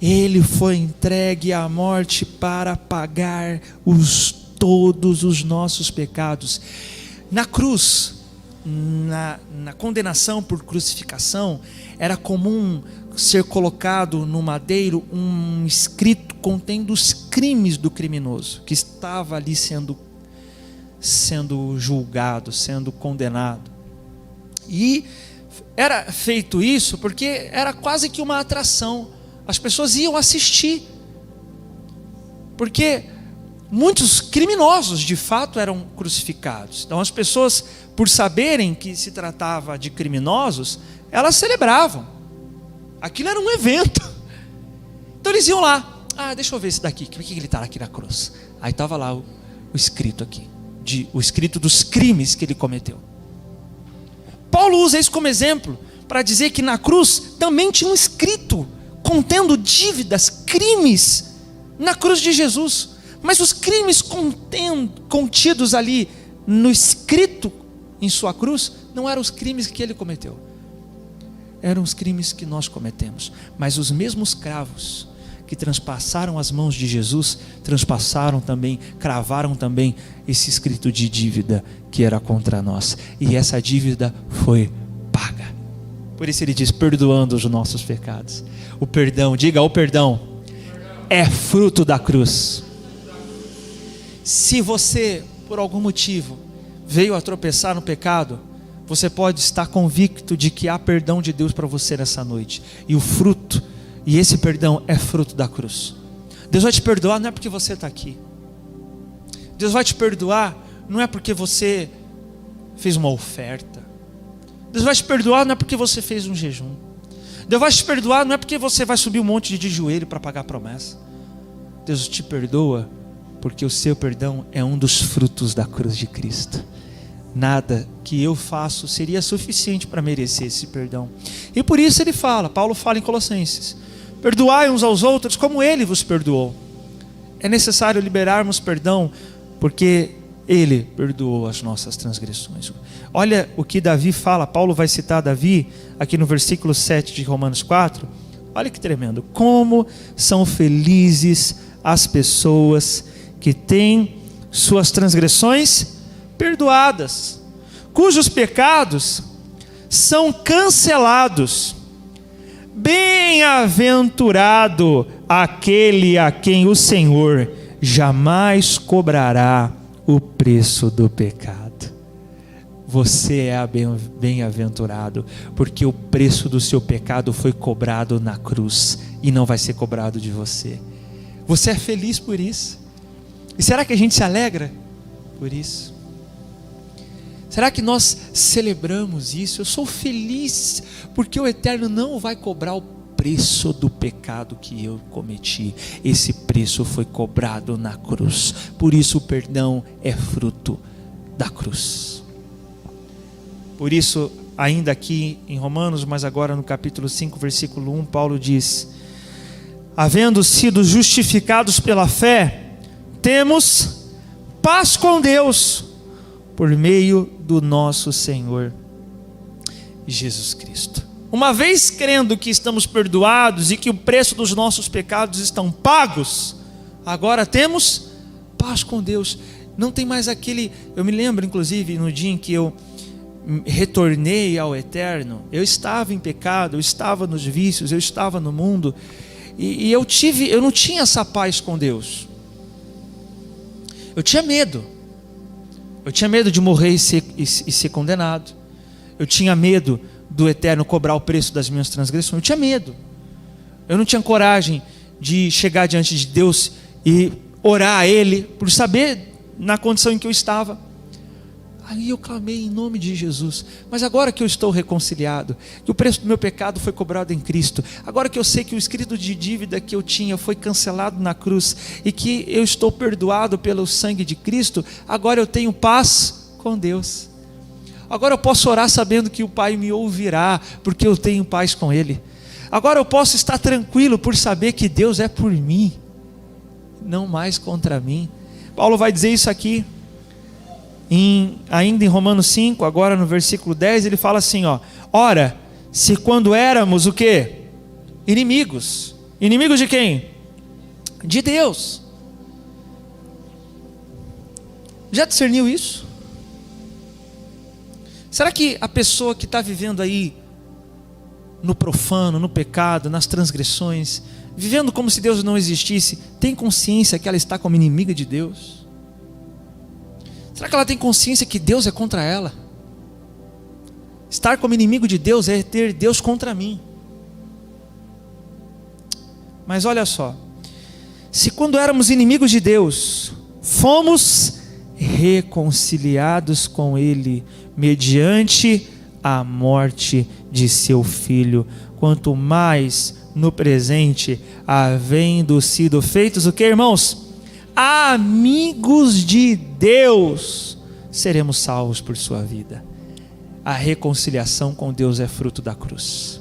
Ele foi entregue à morte para pagar todos os nossos pecados. Na cruz, na condenação por crucificação, era comum ser colocado no madeiro um escrito contendo os crimes do criminoso, que estava ali sendo julgado, sendo condenado. E era feito isso porque era quase que uma atração. As pessoas iam assistir, porque muitos criminosos de fato eram crucificados. Então as pessoas, por saberem que se tratava de criminosos, elas celebravam. Aquilo era um evento. Então eles iam lá: deixa eu ver esse daqui, por que ele está aqui na cruz? Aí estava lá o escrito aqui, o escrito dos crimes que ele cometeu. Paulo usa isso como exemplo para dizer que na cruz também tinha um escrito contendo dívidas, crimes, na cruz de Jesus. Mas os crimes contidos ali no escrito em sua cruz não eram os crimes que ele cometeu, eram os crimes que nós cometemos. Mas os mesmos cravos que transpassaram as mãos de Jesus, cravaram também esse escrito de dívida que era contra nós, e essa dívida foi paga. Por isso ele diz: perdoando os nossos pecados. O perdão, diga: o perdão é fruto da cruz. Se você, por algum motivo, veio a tropeçar no pecado, você pode estar convicto de que há perdão de Deus para você nessa noite. E o fruto, e esse perdão é fruto da cruz. Deus vai te perdoar não é porque você está aqui. Deus vai te perdoar não é porque você fez uma oferta. Deus vai te perdoar não é porque você fez um jejum. Deus vai te perdoar não é porque você vai subir um monte de joelho para pagar a promessa. Deus te perdoa porque o seu perdão é um dos frutos da cruz de Cristo. Nada que eu faço seria suficiente para merecer esse perdão. E por isso ele fala, Paulo fala em Colossenses: perdoai uns aos outros como ele vos perdoou. É necessário liberarmos perdão porque ele perdoou as nossas transgressões. Olha o que Davi fala, Paulo vai citar Davi aqui no versículo 7 de Romanos 4. Olha que tremendo. Como são felizes as pessoas que têm suas transgressões perdoadas, cujos pecados são cancelados. Bem-aventurado aquele a quem o Senhor jamais cobrará o preço do pecado. Você é bem-aventurado, porque o preço do seu pecado foi cobrado na cruz e não vai ser cobrado de você. Você é feliz por isso? E será que a gente se alegra por isso? Será que nós celebramos isso? Eu sou feliz porque o Eterno não vai cobrar o preço do pecado que eu cometi. Esse preço foi cobrado na cruz. Por isso o perdão é fruto da cruz. Por isso, ainda aqui em Romanos, mas agora no capítulo 5, versículo 1, Paulo diz: havendo sido justificados pela fé, temos paz com Deus, por meio do nosso Senhor Jesus Cristo. Uma vez crendo que estamos perdoados e que o preço dos nossos pecados estão pagos, agora temos paz com Deus. Não tem mais aquele... Eu me lembro, inclusive, no dia em que eu retornei ao Eterno, eu estava em pecado, eu estava nos vícios, eu estava no mundo, e eu não tinha essa paz com Deus. Eu tinha medo. Eu tinha medo de morrer e ser condenado. Eu tinha medo do Eterno cobrar o preço das minhas transgressões. Eu tinha medo. Eu não tinha coragem de chegar diante de Deus e orar a Ele, por saber na condição em que eu estava. Aí eu clamei em nome de Jesus. Mas agora que eu estou reconciliado, que o preço do meu pecado foi cobrado em Cristo, agora que eu sei que o escrito de dívida que eu tinha foi cancelado na cruz, e que eu estou perdoado pelo sangue de Cristo, agora eu tenho paz com Deus. Agora eu posso orar sabendo que o Pai me ouvirá, porque eu tenho paz com Ele. Agora eu posso estar tranquilo por saber que Deus é por mim, não mais contra mim. Paulo vai dizer isso aqui, ainda em Romanos 5, agora no versículo 10, ele fala assim, ora, se quando éramos o quê? Inimigos. Inimigos de quem? De Deus. Já discerniu isso? Será que a pessoa que está vivendo aí no profano, no pecado, nas transgressões, vivendo como se Deus não existisse, tem consciência que ela está como inimiga de Deus? Será que ela tem consciência que Deus é contra ela? Estar como inimigo de Deus é ter Deus contra mim. Mas olha só, se quando éramos inimigos de Deus, fomos reconciliados com Ele, mediante a morte de seu Filho, quanto mais no presente, havendo sido feitos o que, irmãos? Amigos de Deus, seremos salvos por sua vida. A reconciliação com Deus é fruto da cruz.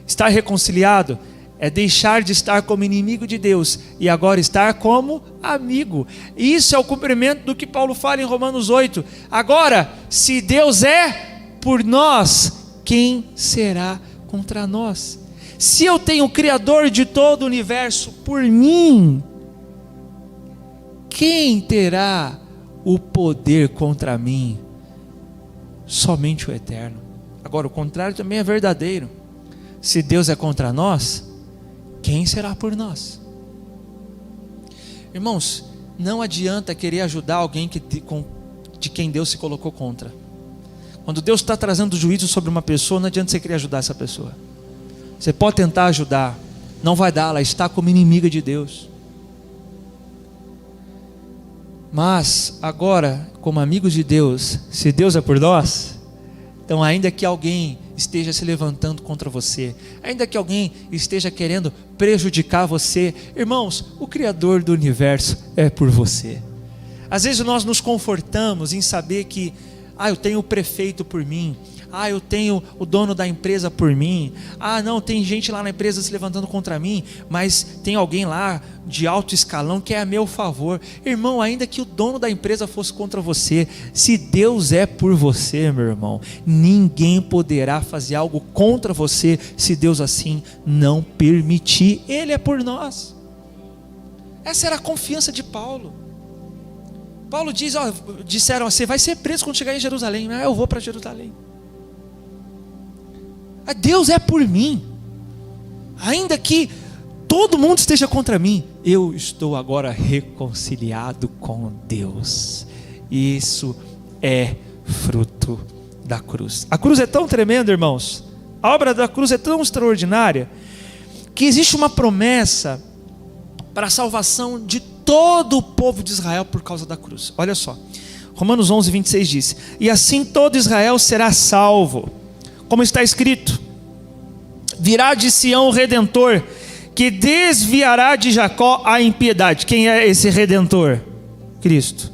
Estar reconciliado é deixar de estar como inimigo de Deus e agora estar como amigo. Isso é o cumprimento do que Paulo fala em Romanos 8. Agora, se Deus é por nós, quem será contra nós? Se eu tenho o Criador de todo o universo por mim, quem terá o poder contra mim? Somente o Eterno. Agora, o contrário também é verdadeiro. Se Deus é contra nós, quem será por nós? Irmãos, não adianta querer ajudar alguém de quem Deus se colocou contra. Quando Deus está trazendo juízo sobre uma pessoa, não adianta você querer ajudar essa pessoa. Você pode tentar ajudar, não vai dar, ela está como inimiga de Deus. Mas agora, como amigos de Deus, se Deus é por nós, Então, ainda que alguém esteja se levantando contra você, ainda que alguém esteja querendo prejudicar você, irmãos, o Criador do universo é por você. Às vezes nós nos confortamos em saber que, eu tenho o prefeito por mim, eu tenho o dono da empresa por mim, não, tem gente lá na empresa se levantando contra mim, mas tem alguém lá de alto escalão que é a meu favor. Irmão, ainda que o dono da empresa fosse contra você, se Deus é por você, meu irmão, ninguém poderá fazer algo contra você, se Deus assim não permitir. Ele é por nós. Essa era a confiança de Paulo. Paulo diz, disseram, você vai ser preso quando chegar em Jerusalém. Eu vou para Jerusalém. Deus é por mim, ainda que todo mundo esteja contra mim, eu estou agora reconciliado com Deus. Isso é fruto da cruz. A cruz é tão tremenda, irmãos, a obra da cruz é tão extraordinária, que existe uma promessa para a salvação de todo o povo de Israel por causa da cruz. Olha só, Romanos 11, 26 diz, e assim todo Israel será salvo, como está escrito, virá de Sião o Redentor, que desviará de Jacó a impiedade. Quem é esse Redentor? Cristo.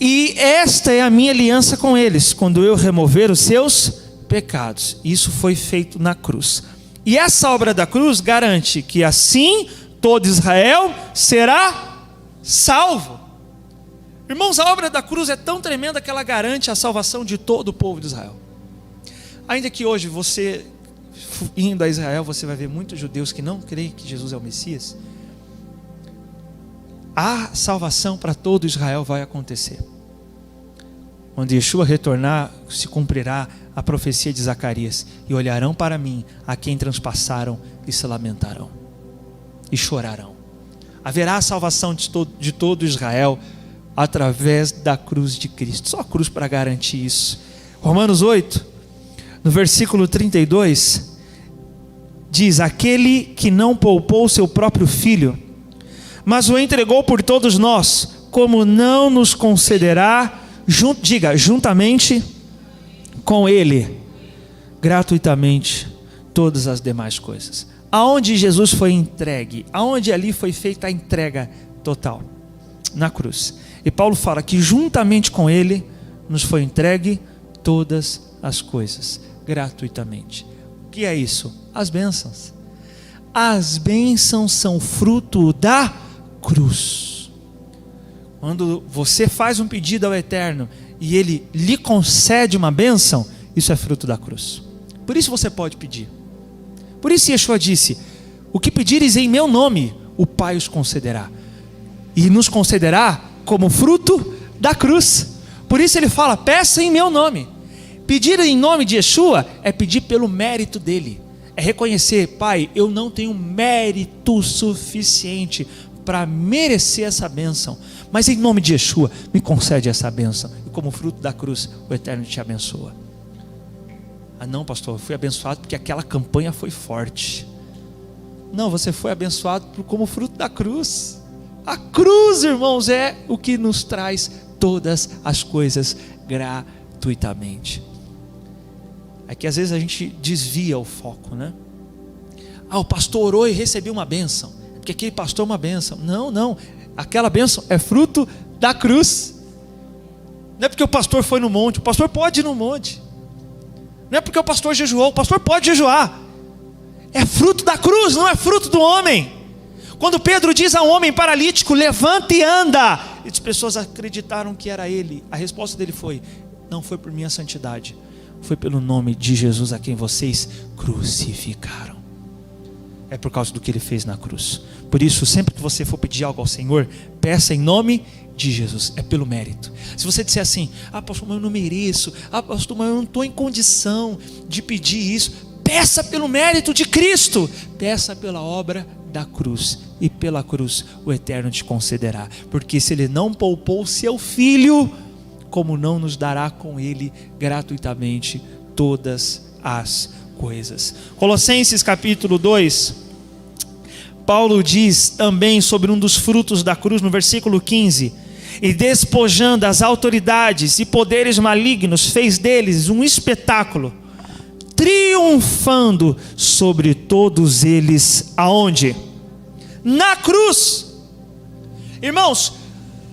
E esta é a minha aliança com eles, quando eu remover os seus pecados. Isso foi feito na cruz. E essa obra da cruz garante que assim todo Israel será salvo. Irmãos, a obra da cruz é tão tremenda que ela garante a salvação de todo o povo de Israel. Ainda que hoje você, indo a Israel, você vai ver muitos judeus que não creem que Jesus é o Messias, a salvação para todo Israel vai acontecer. Quando Yeshua retornar, se cumprirá a profecia de Zacarias, e olharão para mim, a quem transpassaram, e se lamentarão, e chorarão. Haverá a salvação de todo Israel, através da cruz de Cristo. Só a cruz para garantir isso. Romanos 8, no versículo 32, diz, aquele que não poupou seu próprio filho, mas o entregou por todos nós, como não nos concederá, juntamente com ele, gratuitamente, todas as demais coisas. Aonde Jesus foi entregue, aonde ali foi feita a entrega total? Na cruz. E Paulo fala que juntamente com ele nos foi entregue todas as coisas, gratuitamente. O que é isso? As bênçãos. As bênçãos são fruto da cruz. Quando você faz um pedido ao Eterno e Ele lhe concede uma bênção, isso é fruto da cruz. Por isso você pode pedir. Por isso Yeshua disse, o que pedires em meu nome, o Pai os concederá. E nos concederá como fruto da cruz. Por isso ele fala, peça em meu nome. Pedir em nome de Yeshua é pedir pelo mérito dele. É reconhecer, Pai, eu não tenho mérito suficiente para merecer essa bênção, mas em nome de Yeshua me concede essa bênção, e como fruto da cruz o Eterno te abençoa. Não, pastor, eu fui abençoado porque aquela campanha foi forte. Não, você foi abençoado como fruto da cruz. A cruz, irmãos, é o que nos traz todas as coisas gratuitamente. É que às vezes a gente desvia o foco, né? O pastor orou e recebeu uma bênção, porque aquele pastor é uma bênção. Não, aquela bênção é fruto da cruz. Não é porque o pastor foi no monte, o pastor pode ir no monte. Não é porque o pastor jejuou, o pastor pode jejuar. É fruto da cruz, não é fruto do homem. Quando Pedro diz a um homem paralítico, levanta e anda, e as pessoas acreditaram que era ele. A resposta dele foi, não foi por minha santidade, foi pelo nome de Jesus a quem vocês crucificaram. É por causa do que ele fez na cruz. Por isso, sempre que você for pedir algo ao Senhor, peça em nome de Jesus, é pelo mérito. Se você disser assim, pastor, mas eu não mereço, pastor, mas eu não estou em condição de pedir isso, peça pelo mérito de Cristo, peça pela obra da cruz, e pela cruz o Eterno te concederá, porque se ele não poupou seu filho, como não nos dará com ele gratuitamente todas as coisas. Colossenses capítulo 2, Paulo diz também sobre um dos frutos da cruz no versículo 15, e despojando as autoridades e poderes malignos, fez deles um espetáculo, triunfando sobre todos eles, aonde? Na cruz. Irmãos,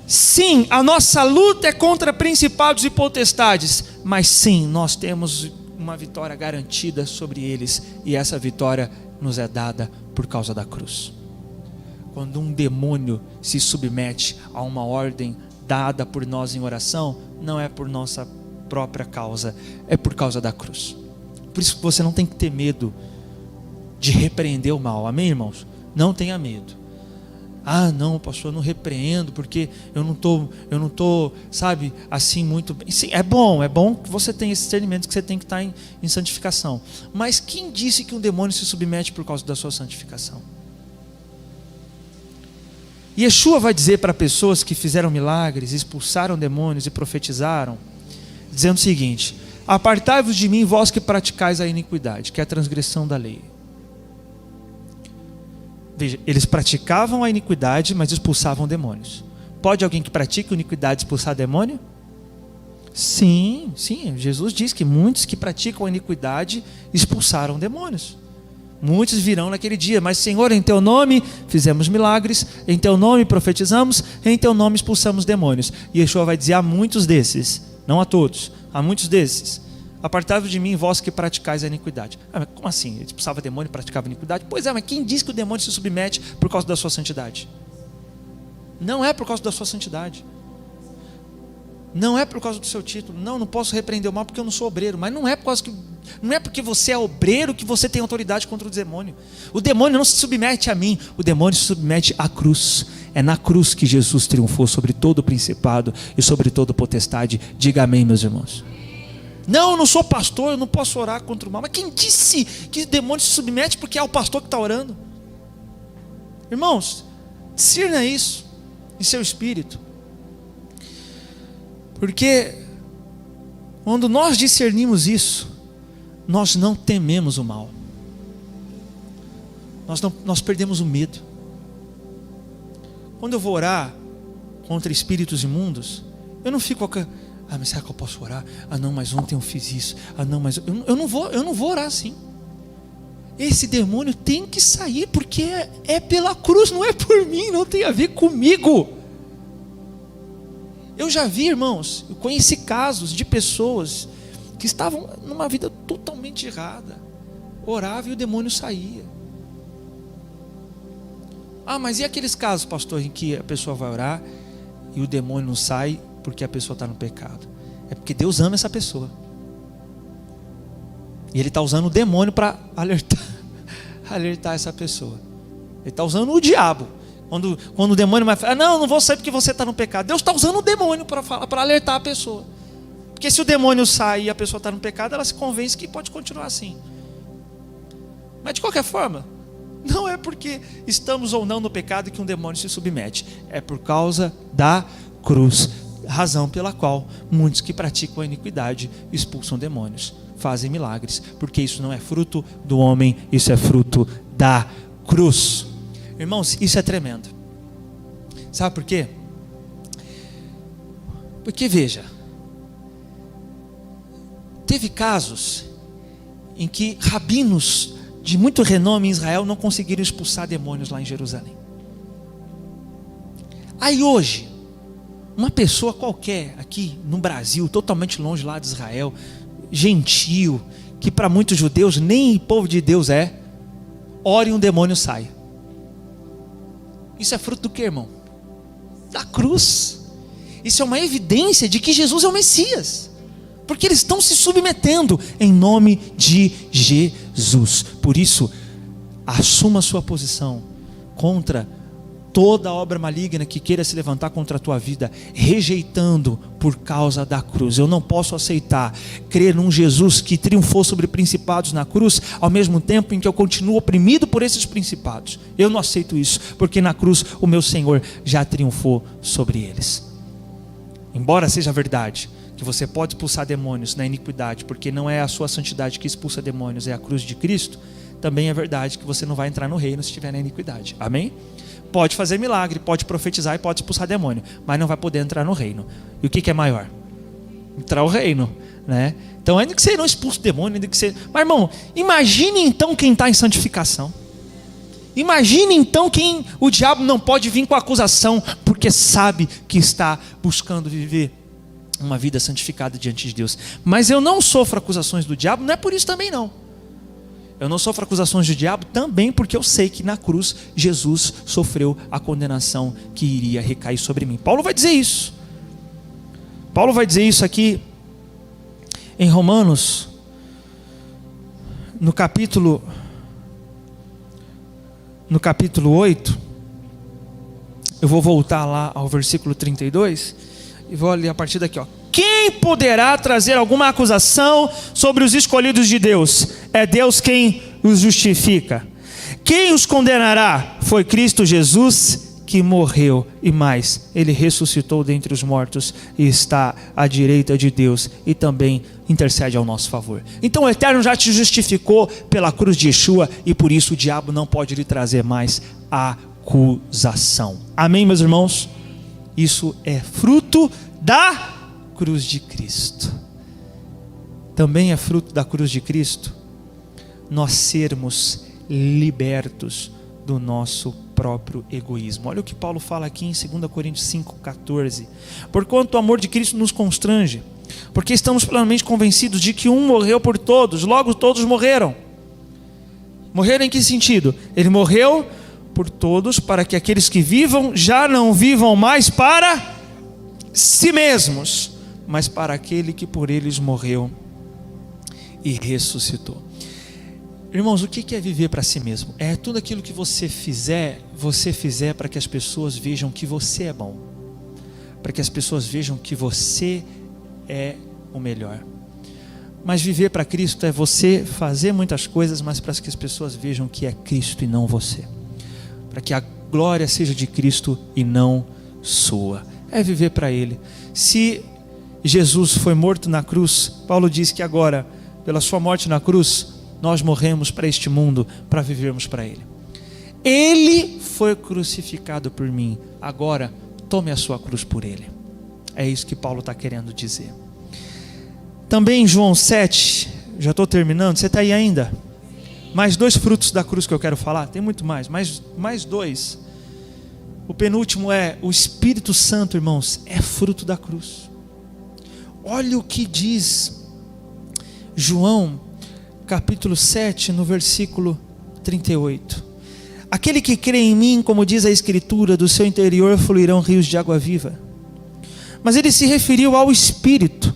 sim, a nossa luta é contra principados e potestades, mas sim, nós temos uma vitória garantida sobre eles, e essa vitória nos é dada por causa da cruz. Quando um demônio se submete a uma ordem dada por nós em oração, não é por nossa própria causa, é por causa da cruz. Por isso que você não tem que ter medo de repreender o mal, amém, irmãos? Não tenha medo. Ah, não, pastor, eu não repreendo porque eu não tô, sabe, assim muito bem. Sim, é bom que você tenha esse discernimento, que você tem que estar em santificação. Mas quem disse que um demônio se submete por causa da sua santificação? Yeshua vai dizer para pessoas que fizeram milagres, expulsaram demônios e profetizaram, dizendo o seguinte: apartai-vos de mim, vós que praticais a iniquidade, que é a transgressão da lei. Veja, eles praticavam a iniquidade, mas expulsavam demônios. Pode alguém que pratica iniquidade expulsar demônio? Sim, Jesus diz que muitos que praticam a iniquidade expulsaram demônios. Muitos virão naquele dia, mas Senhor, em teu nome fizemos milagres, em teu nome profetizamos, em teu nome expulsamos demônios. E Yeshua vai dizer a muitos desses, não a todos, a muitos desses: apartai-vos de mim, vós que praticais a iniquidade. Ah, mas como assim? Ele expulsava demônio e praticava iniquidade? Pois é, mas quem diz que o demônio se submete por causa da sua santidade? Não é por causa da sua santidade. Não é por causa do seu título. Não posso repreender o mal porque eu não sou obreiro. Mas não é porque você é obreiro que você tem autoridade contra o demônio. O demônio não se submete a mim, o demônio se submete à cruz. É na cruz que Jesus triunfou sobre todo o principado e sobre toda potestade. Diga amém, meus irmãos. Não, eu não sou pastor, eu não posso orar contra o mal. Mas quem disse que o demônio se submete porque é o pastor que está orando? Irmãos, discerna isso em seu espírito. Porque quando nós discernimos isso, nós não tememos o mal. Nós perdemos o medo. Quando eu vou orar contra espíritos imundos, eu não fico mas será que eu posso orar? Não, mas ontem eu fiz isso. Não, mas eu não vou orar assim. Esse demônio tem que sair, porque é pela cruz, não é por mim, não tem a ver comigo. Eu já vi, irmãos, eu conheci casos de pessoas que estavam numa vida totalmente errada, orava e o demônio saía. Mas e aqueles casos, pastor, em que a pessoa vai orar e o demônio não sai porque a pessoa está no pecado? É porque Deus ama essa pessoa, e Ele está usando o demônio para alertar essa pessoa. Ele está usando o diabo. Quando o demônio vai falar: não vou sair porque você está no pecado. Deus está usando o demônio para alertar a pessoa. Porque se o demônio sai e a pessoa está no pecado, ela se convence que pode continuar assim. Mas de qualquer forma, não é porque estamos ou não no pecado que um demônio se submete. É por causa da cruz. Razão pela qual muitos que praticam a iniquidade expulsam demônios, fazem milagres. Porque isso não é fruto do homem, isso é fruto da cruz. Irmãos, isso é tremendo. Sabe por quê? Porque veja, teve casos em que rabinos de muito renome em Israel não conseguiram expulsar demônios lá em Jerusalém. Aí hoje, uma pessoa qualquer aqui no Brasil, totalmente longe lá de Israel, gentio, que para muitos judeus nem povo de Deus ora e um demônio sai. Isso é fruto do que, irmão? Da cruz. Isso é uma evidência de que Jesus é o Messias, porque eles estão se submetendo em nome de Jesus. Por isso, assuma a sua posição contra toda obra maligna que queira se levantar contra a tua vida, rejeitando por causa da cruz. Eu não posso aceitar crer num Jesus que triunfou sobre principados na cruz, ao mesmo tempo em que eu continuo oprimido por esses principados. Eu não aceito isso, porque na cruz o meu Senhor já triunfou sobre eles. Embora seja verdade que você pode expulsar demônios na iniquidade, porque não é a sua santidade que expulsa demônios, é a cruz de Cristo, também é verdade que você não vai entrar no reino se estiver na iniquidade. Amém? Pode fazer milagre, pode profetizar e pode expulsar demônio, mas não vai poder entrar no reino. E o que é maior? Entrar no reino, né? Então, ainda que você não expulse demônio, ainda que você... Mas, irmão, imagine então quem está em santificação. Imagine então quem o diabo não pode vir com acusação, porque sabe que está buscando viver uma vida santificada diante de Deus. Mas eu não sofro acusações do diabo, não é por isso também não. Eu não sofro acusações do diabo também porque eu sei que na cruz Jesus sofreu a condenação que iria recair sobre mim. Paulo vai dizer isso. Paulo vai dizer isso aqui em Romanos, no capítulo 8. Eu vou voltar lá ao versículo 32 e vou ler a partir daqui, ó. Quem poderá trazer alguma acusação sobre os escolhidos de Deus? É Deus quem os justifica. Quem os condenará? Foi Cristo Jesus que morreu, e mais, Ele ressuscitou dentre os mortos e está à direita de Deus e também intercede ao nosso favor. Então o Eterno já te justificou pela cruz de Yeshua e por isso o diabo não pode lhe trazer mais acusação. Amém, meus irmãos? Isso é fruto da cruz de Cristo. Também é fruto da cruz de Cristo nós sermos libertos do nosso próprio egoísmo. Olha o que Paulo fala aqui em 2 Coríntios 5,14. Porquanto o amor de Cristo nos constrange, porque estamos plenamente convencidos de que um morreu por todos, logo todos morreram. Morreram em que sentido? Ele morreu por todos, para que aqueles que vivam já não vivam mais para si mesmos, mas para aquele que por eles morreu e ressuscitou. Irmãos, o que é viver para si mesmo? É tudo aquilo que você fizer para que as pessoas vejam que você é bom, para que as pessoas vejam que você é o melhor. Mas viver para Cristo é você fazer muitas coisas, mas para que as pessoas vejam que é Cristo e não você, para que a glória seja de Cristo e não sua. É viver para Ele. Se Jesus foi morto na cruz, Paulo diz que agora, pela sua morte na cruz, nós morremos para este mundo, para vivermos para Ele. Ele foi crucificado por mim, agora tome a sua cruz por Ele. É isso que Paulo está querendo dizer. Também em João 7, já estou terminando, você está aí ainda? Mais 2 frutos da cruz que eu quero falar, tem muito mais 2. O penúltimo é o Espírito Santo, irmãos, é fruto da cruz. Olha o que diz João capítulo 7, no versículo 38. Aquele que crê em mim, como diz a Escritura, do seu interior fluirão rios de água viva. Mas ele se referiu ao Espírito,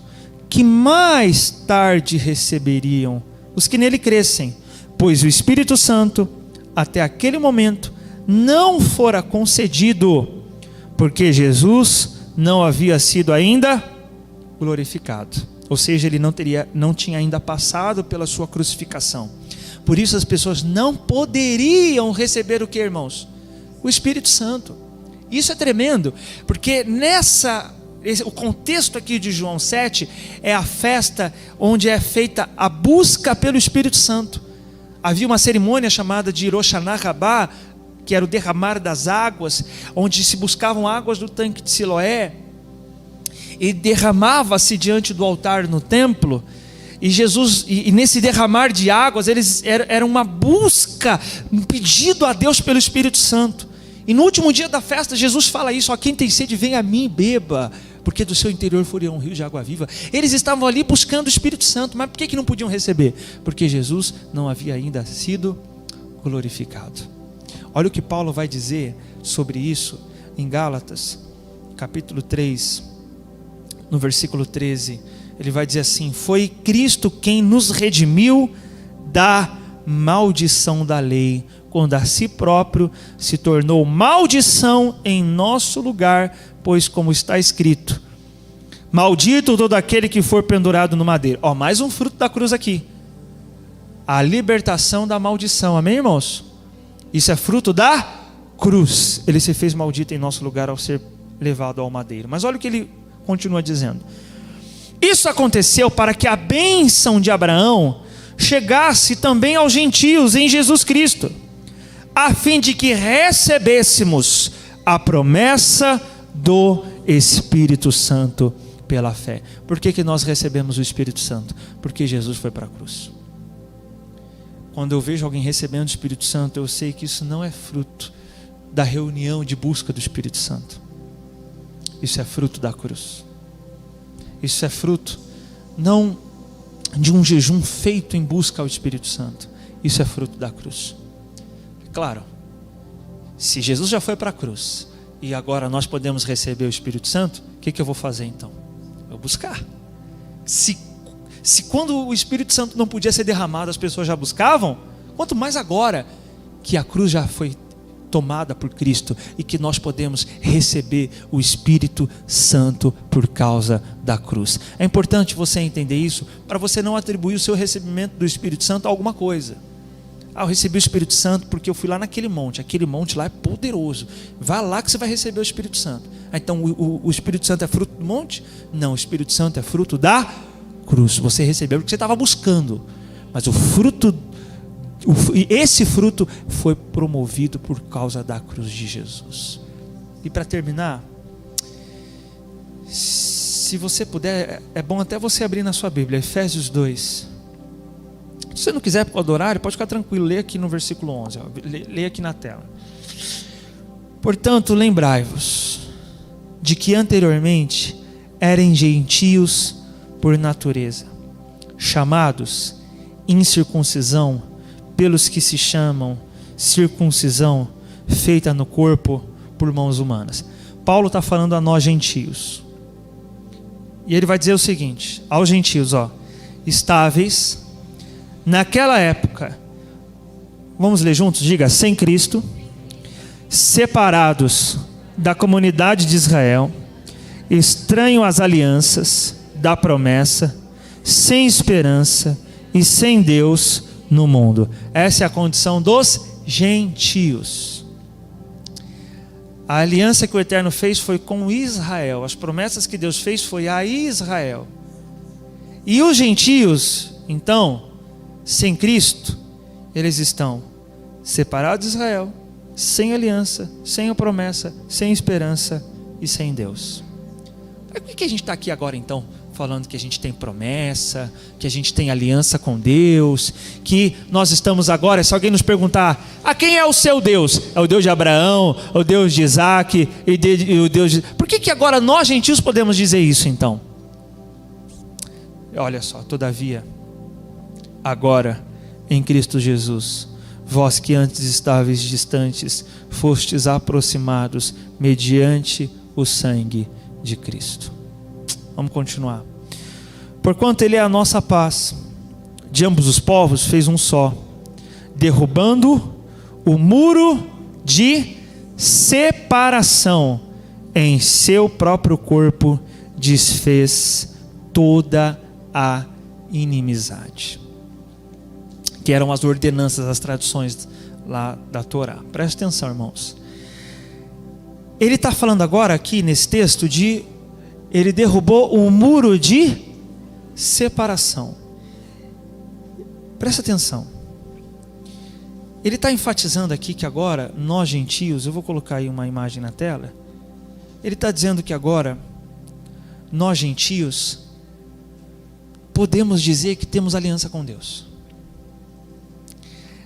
que mais tarde receberiam os que nele crescem, pois o Espírito Santo, até aquele momento, não fora concedido, porque Jesus não havia sido ainda glorificado. Ou seja, ele não tinha ainda passado pela sua crucificação. Por isso as pessoas não poderiam receber o que, irmãos? O Espírito Santo. Isso é tremendo, porque o contexto aqui de João 7 é a festa onde é feita a busca pelo Espírito Santo. Havia uma cerimônia chamada de Rosh Hashanah, que era o derramar das águas, onde se buscavam águas do tanque de Siloé, e derramava-se diante do altar no templo, e Jesus, e nesse derramar de águas, era uma busca, um pedido a Deus pelo Espírito Santo. E no último dia da festa, Jesus fala isso: ó, quem tem sede, vem a mim e beba, porque do seu interior fluirá um rio de água viva. Eles estavam ali buscando o Espírito Santo, mas por que não podiam receber? Porque Jesus não havia ainda sido glorificado. Olha o que Paulo vai dizer sobre isso em Gálatas, capítulo 3, no versículo 13, ele vai dizer assim: foi Cristo quem nos redimiu da maldição da lei, quando a si próprio se tornou maldição em nosso lugar, pois como está escrito: maldito todo aquele que for pendurado no madeiro. Ó, mais um fruto da cruz aqui, a libertação da maldição. Amém, irmãos? Isso é fruto da cruz. Ele se fez maldito em nosso lugar ao ser levado ao madeiro. Mas olha o que ele continua dizendo: isso aconteceu para que a bênção de Abraão chegasse também aos gentios em Jesus Cristo, a fim de que recebêssemos a promessa do Espírito Santo pela fé. Por que nós recebemos o Espírito Santo? Porque Jesus foi para a cruz. Quando eu vejo alguém recebendo o Espírito Santo, eu sei que isso não é fruto da reunião de busca do Espírito Santo. Isso é fruto da cruz. Isso é fruto não de um jejum feito em busca ao Espírito Santo. Isso é fruto da cruz. Claro, se Jesus já foi para a cruz e agora nós podemos receber o Espírito Santo, o que eu vou fazer então? Eu vou buscar. Se quando o Espírito Santo não podia ser derramado, as pessoas já buscavam, quanto mais agora que a cruz já foi tomada por Cristo e que nós podemos receber o Espírito Santo por causa da cruz. É importante você entender isso para você não atribuir o seu recebimento do Espírito Santo a alguma coisa. Eu recebi o Espírito Santo porque eu fui lá naquele monte. Aquele monte lá é poderoso. Vá lá que você vai receber o Espírito Santo. Então o Espírito Santo é fruto do monte? Não, o Espírito Santo é fruto da cruz. Você recebeu porque você estava buscando. Mas esse fruto foi promovido por causa da cruz de Jesus. E para terminar, se você puder, é bom até você abrir na sua Bíblia, Efésios 2. Se você não quiser por causa do horário, pode ficar tranquilo, lê aqui no versículo 11, lê aqui na tela. Portanto, lembrai-vos de que anteriormente eram gentios por natureza, chamados incircuncisão pelos que se chamam circuncisão feita no corpo por mãos humanas. Paulo está falando a nós gentios. E ele vai dizer o seguinte, aos gentios, estáveis, naquela época, vamos ler juntos? Diga, sem Cristo, separados da comunidade de Israel, estranho às alianças da promessa, sem esperança e sem Deus no mundo. Essa é a condição dos gentios. A aliança que o Eterno fez foi com Israel. As promessas que Deus fez foi a Israel. E os gentios, então, sem Cristo, eles estão separados de Israel, sem aliança, sem a promessa, sem esperança e sem Deus. Por que a gente está aqui agora então, falando que a gente tem promessa, que a gente tem aliança com Deus, que nós estamos agora, se alguém nos perguntar, quem é o seu Deus? É o Deus de Abraão, o Deus de Isaac, e o Deus de... Por que agora nós gentios podemos dizer isso então? Olha só, todavia, agora, em Cristo Jesus, vós que antes estáveis distantes, fostes aproximados mediante o sangue de Cristo. Vamos continuar. Porquanto Ele é a nossa paz, de ambos os povos fez um só, derrubando o muro de separação em seu próprio corpo, desfez toda a inimizade. Que eram as ordenanças, as tradições lá da Torá. Presta atenção, irmãos. Ele está falando agora aqui nesse texto ele derrubou um muro de separação. Presta atenção. Ele está enfatizando aqui que agora nós gentios, eu vou colocar aí uma imagem na tela. Ele está dizendo que agora nós gentios podemos dizer que temos aliança com Deus.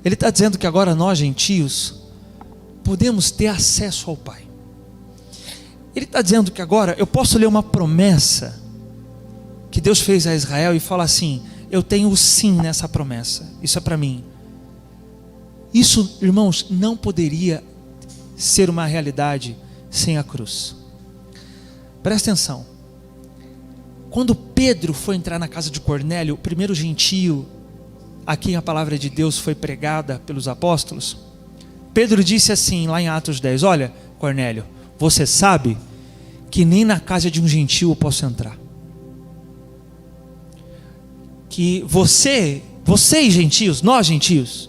Ele está dizendo que agora nós gentios podemos ter acesso ao Pai. Ele está dizendo que agora eu posso ler uma promessa que Deus fez a Israel e falar assim, eu tenho o sim nessa promessa, isso é para mim. Isso, irmãos, não poderia ser uma realidade sem a cruz. Presta atenção. Quando Pedro foi entrar na casa de Cornélio, o primeiro gentio a quem a palavra de Deus foi pregada pelos apóstolos, Pedro disse assim lá em Atos 10, olha Cornélio, você sabe que nem na casa de um gentio eu posso entrar. Que vocês gentios, nós gentios,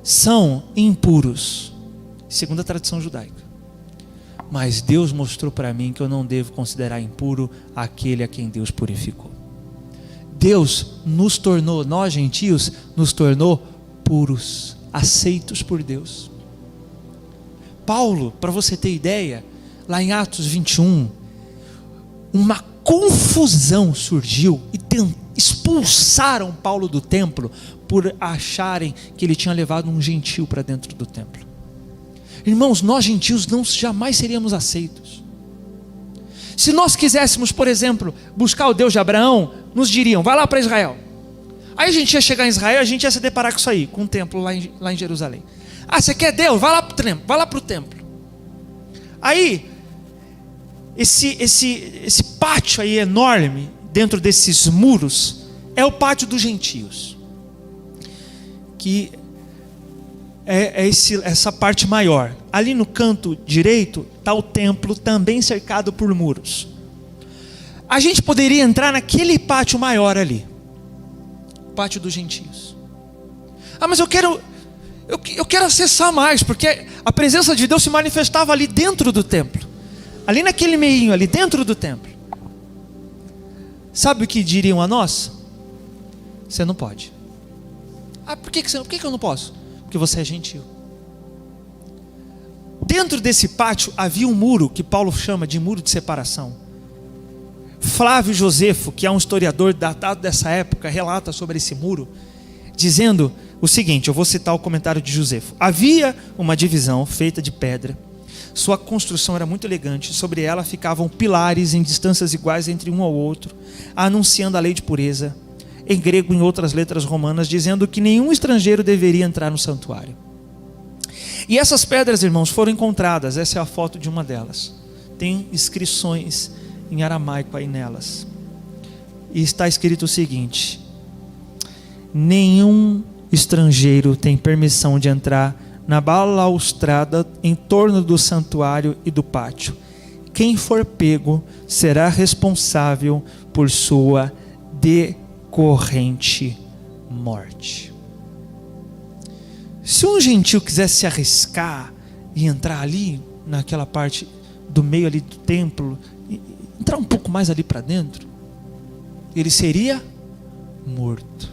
são impuros, segundo a tradição judaica. Mas Deus mostrou para mim que eu não devo considerar impuro aquele a quem Deus purificou. Deus nos tornou, nós gentios, nos tornou puros, aceitos por Deus. Paulo, para você ter ideia, lá em Atos 21, uma confusão surgiu e expulsaram Paulo do templo por acharem que ele tinha levado um gentil para dentro do templo. Irmãos, nós gentios jamais seríamos aceitos. Se nós quiséssemos, por exemplo, buscar o Deus de Abraão, nos diriam, vai lá para Israel. Aí a gente ia chegar em Israel, a gente ia se deparar com isso aí, com um templo lá em Jerusalém. Ah, você quer Deus? Vai lá para o templo. Aí, esse pátio aí enorme, dentro desses muros, é o pátio dos gentios. Que é essa parte maior. Ali no canto direito está o templo, também cercado por muros. A gente poderia entrar naquele pátio maior ali, o pátio dos gentios. Ah, mas eu quero acessar mais, porque a presença de Deus se manifestava ali dentro do templo, ali naquele meinho, ali dentro do templo. Sabe o que diriam a nós? Você não pode. Ah, por que eu não posso? Porque você é gentil. Dentro desse pátio havia um muro que Paulo chama de muro de separação. Flávio Josefo, que é um historiador datado dessa época, relata sobre esse muro, dizendo o seguinte, eu vou citar o comentário de Josefo. Havia uma divisão feita de pedra, sua construção era muito elegante, sobre ela ficavam pilares em distâncias iguais entre um ao outro, anunciando a lei de pureza, em grego e em outras letras romanas, dizendo que nenhum estrangeiro deveria entrar no santuário. E essas pedras, irmãos, foram encontradas, essa é a foto de uma delas, tem inscrições em aramaico aí nelas, e está escrito o seguinte: nenhum estrangeiro tem permissão de entrar na balaustrada em torno do santuário e do pátio. Quem for pego será responsável por sua decorrente morte. Se um gentil quisesse se arriscar e entrar ali naquela parte do meio ali do templo, entrar um pouco mais ali para dentro, ele seria morto.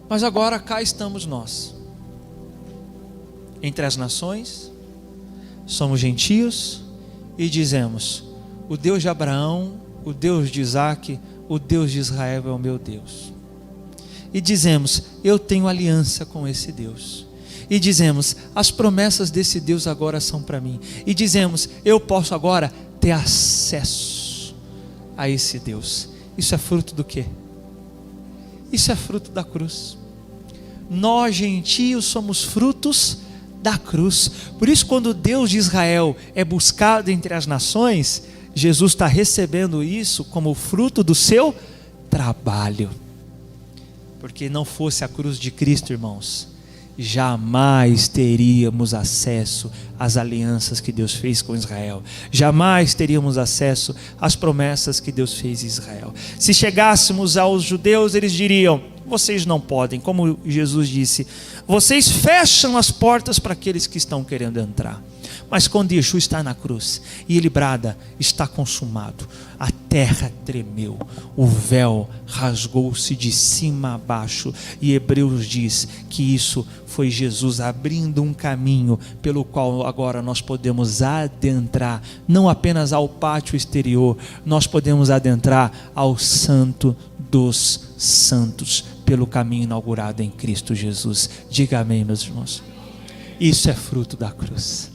Mas agora cá estamos nós, entre as nações, somos gentios e dizemos: o Deus de Abraão, o Deus de Isaac, o Deus de Israel é o meu Deus. E dizemos: eu tenho aliança com esse Deus. E dizemos: as promessas desse Deus agora são para mim. E dizemos: eu posso agora ter acesso a esse Deus. Isso é fruto do quê? Isso é fruto da cruz. Nós gentios somos frutos da cruz. Por isso, quando o Deus de Israel é buscado entre as nações, Jesus está recebendo isso como fruto do seu trabalho. Porque não fosse a cruz de Cristo, irmãos, jamais teríamos acesso às alianças que Deus fez com Israel. Jamais teríamos acesso às promessas que Deus fez em Israel. Se chegássemos aos judeus, eles diriam: vocês não podem. Como Jesus disse, vocês fecham as portas para aqueles que estão querendo entrar. Mas quando Yeshua está na cruz e ele brada: está consumado, a terra tremeu, o véu rasgou-se de cima a baixo, e Hebreus diz que isso foi Jesus abrindo um caminho pelo qual agora nós podemos adentrar, não apenas ao pátio exterior, nós podemos adentrar ao Santo dos Santos, pelo caminho inaugurado em Cristo Jesus. Diga amém, meus irmãos. Isso é fruto da cruz.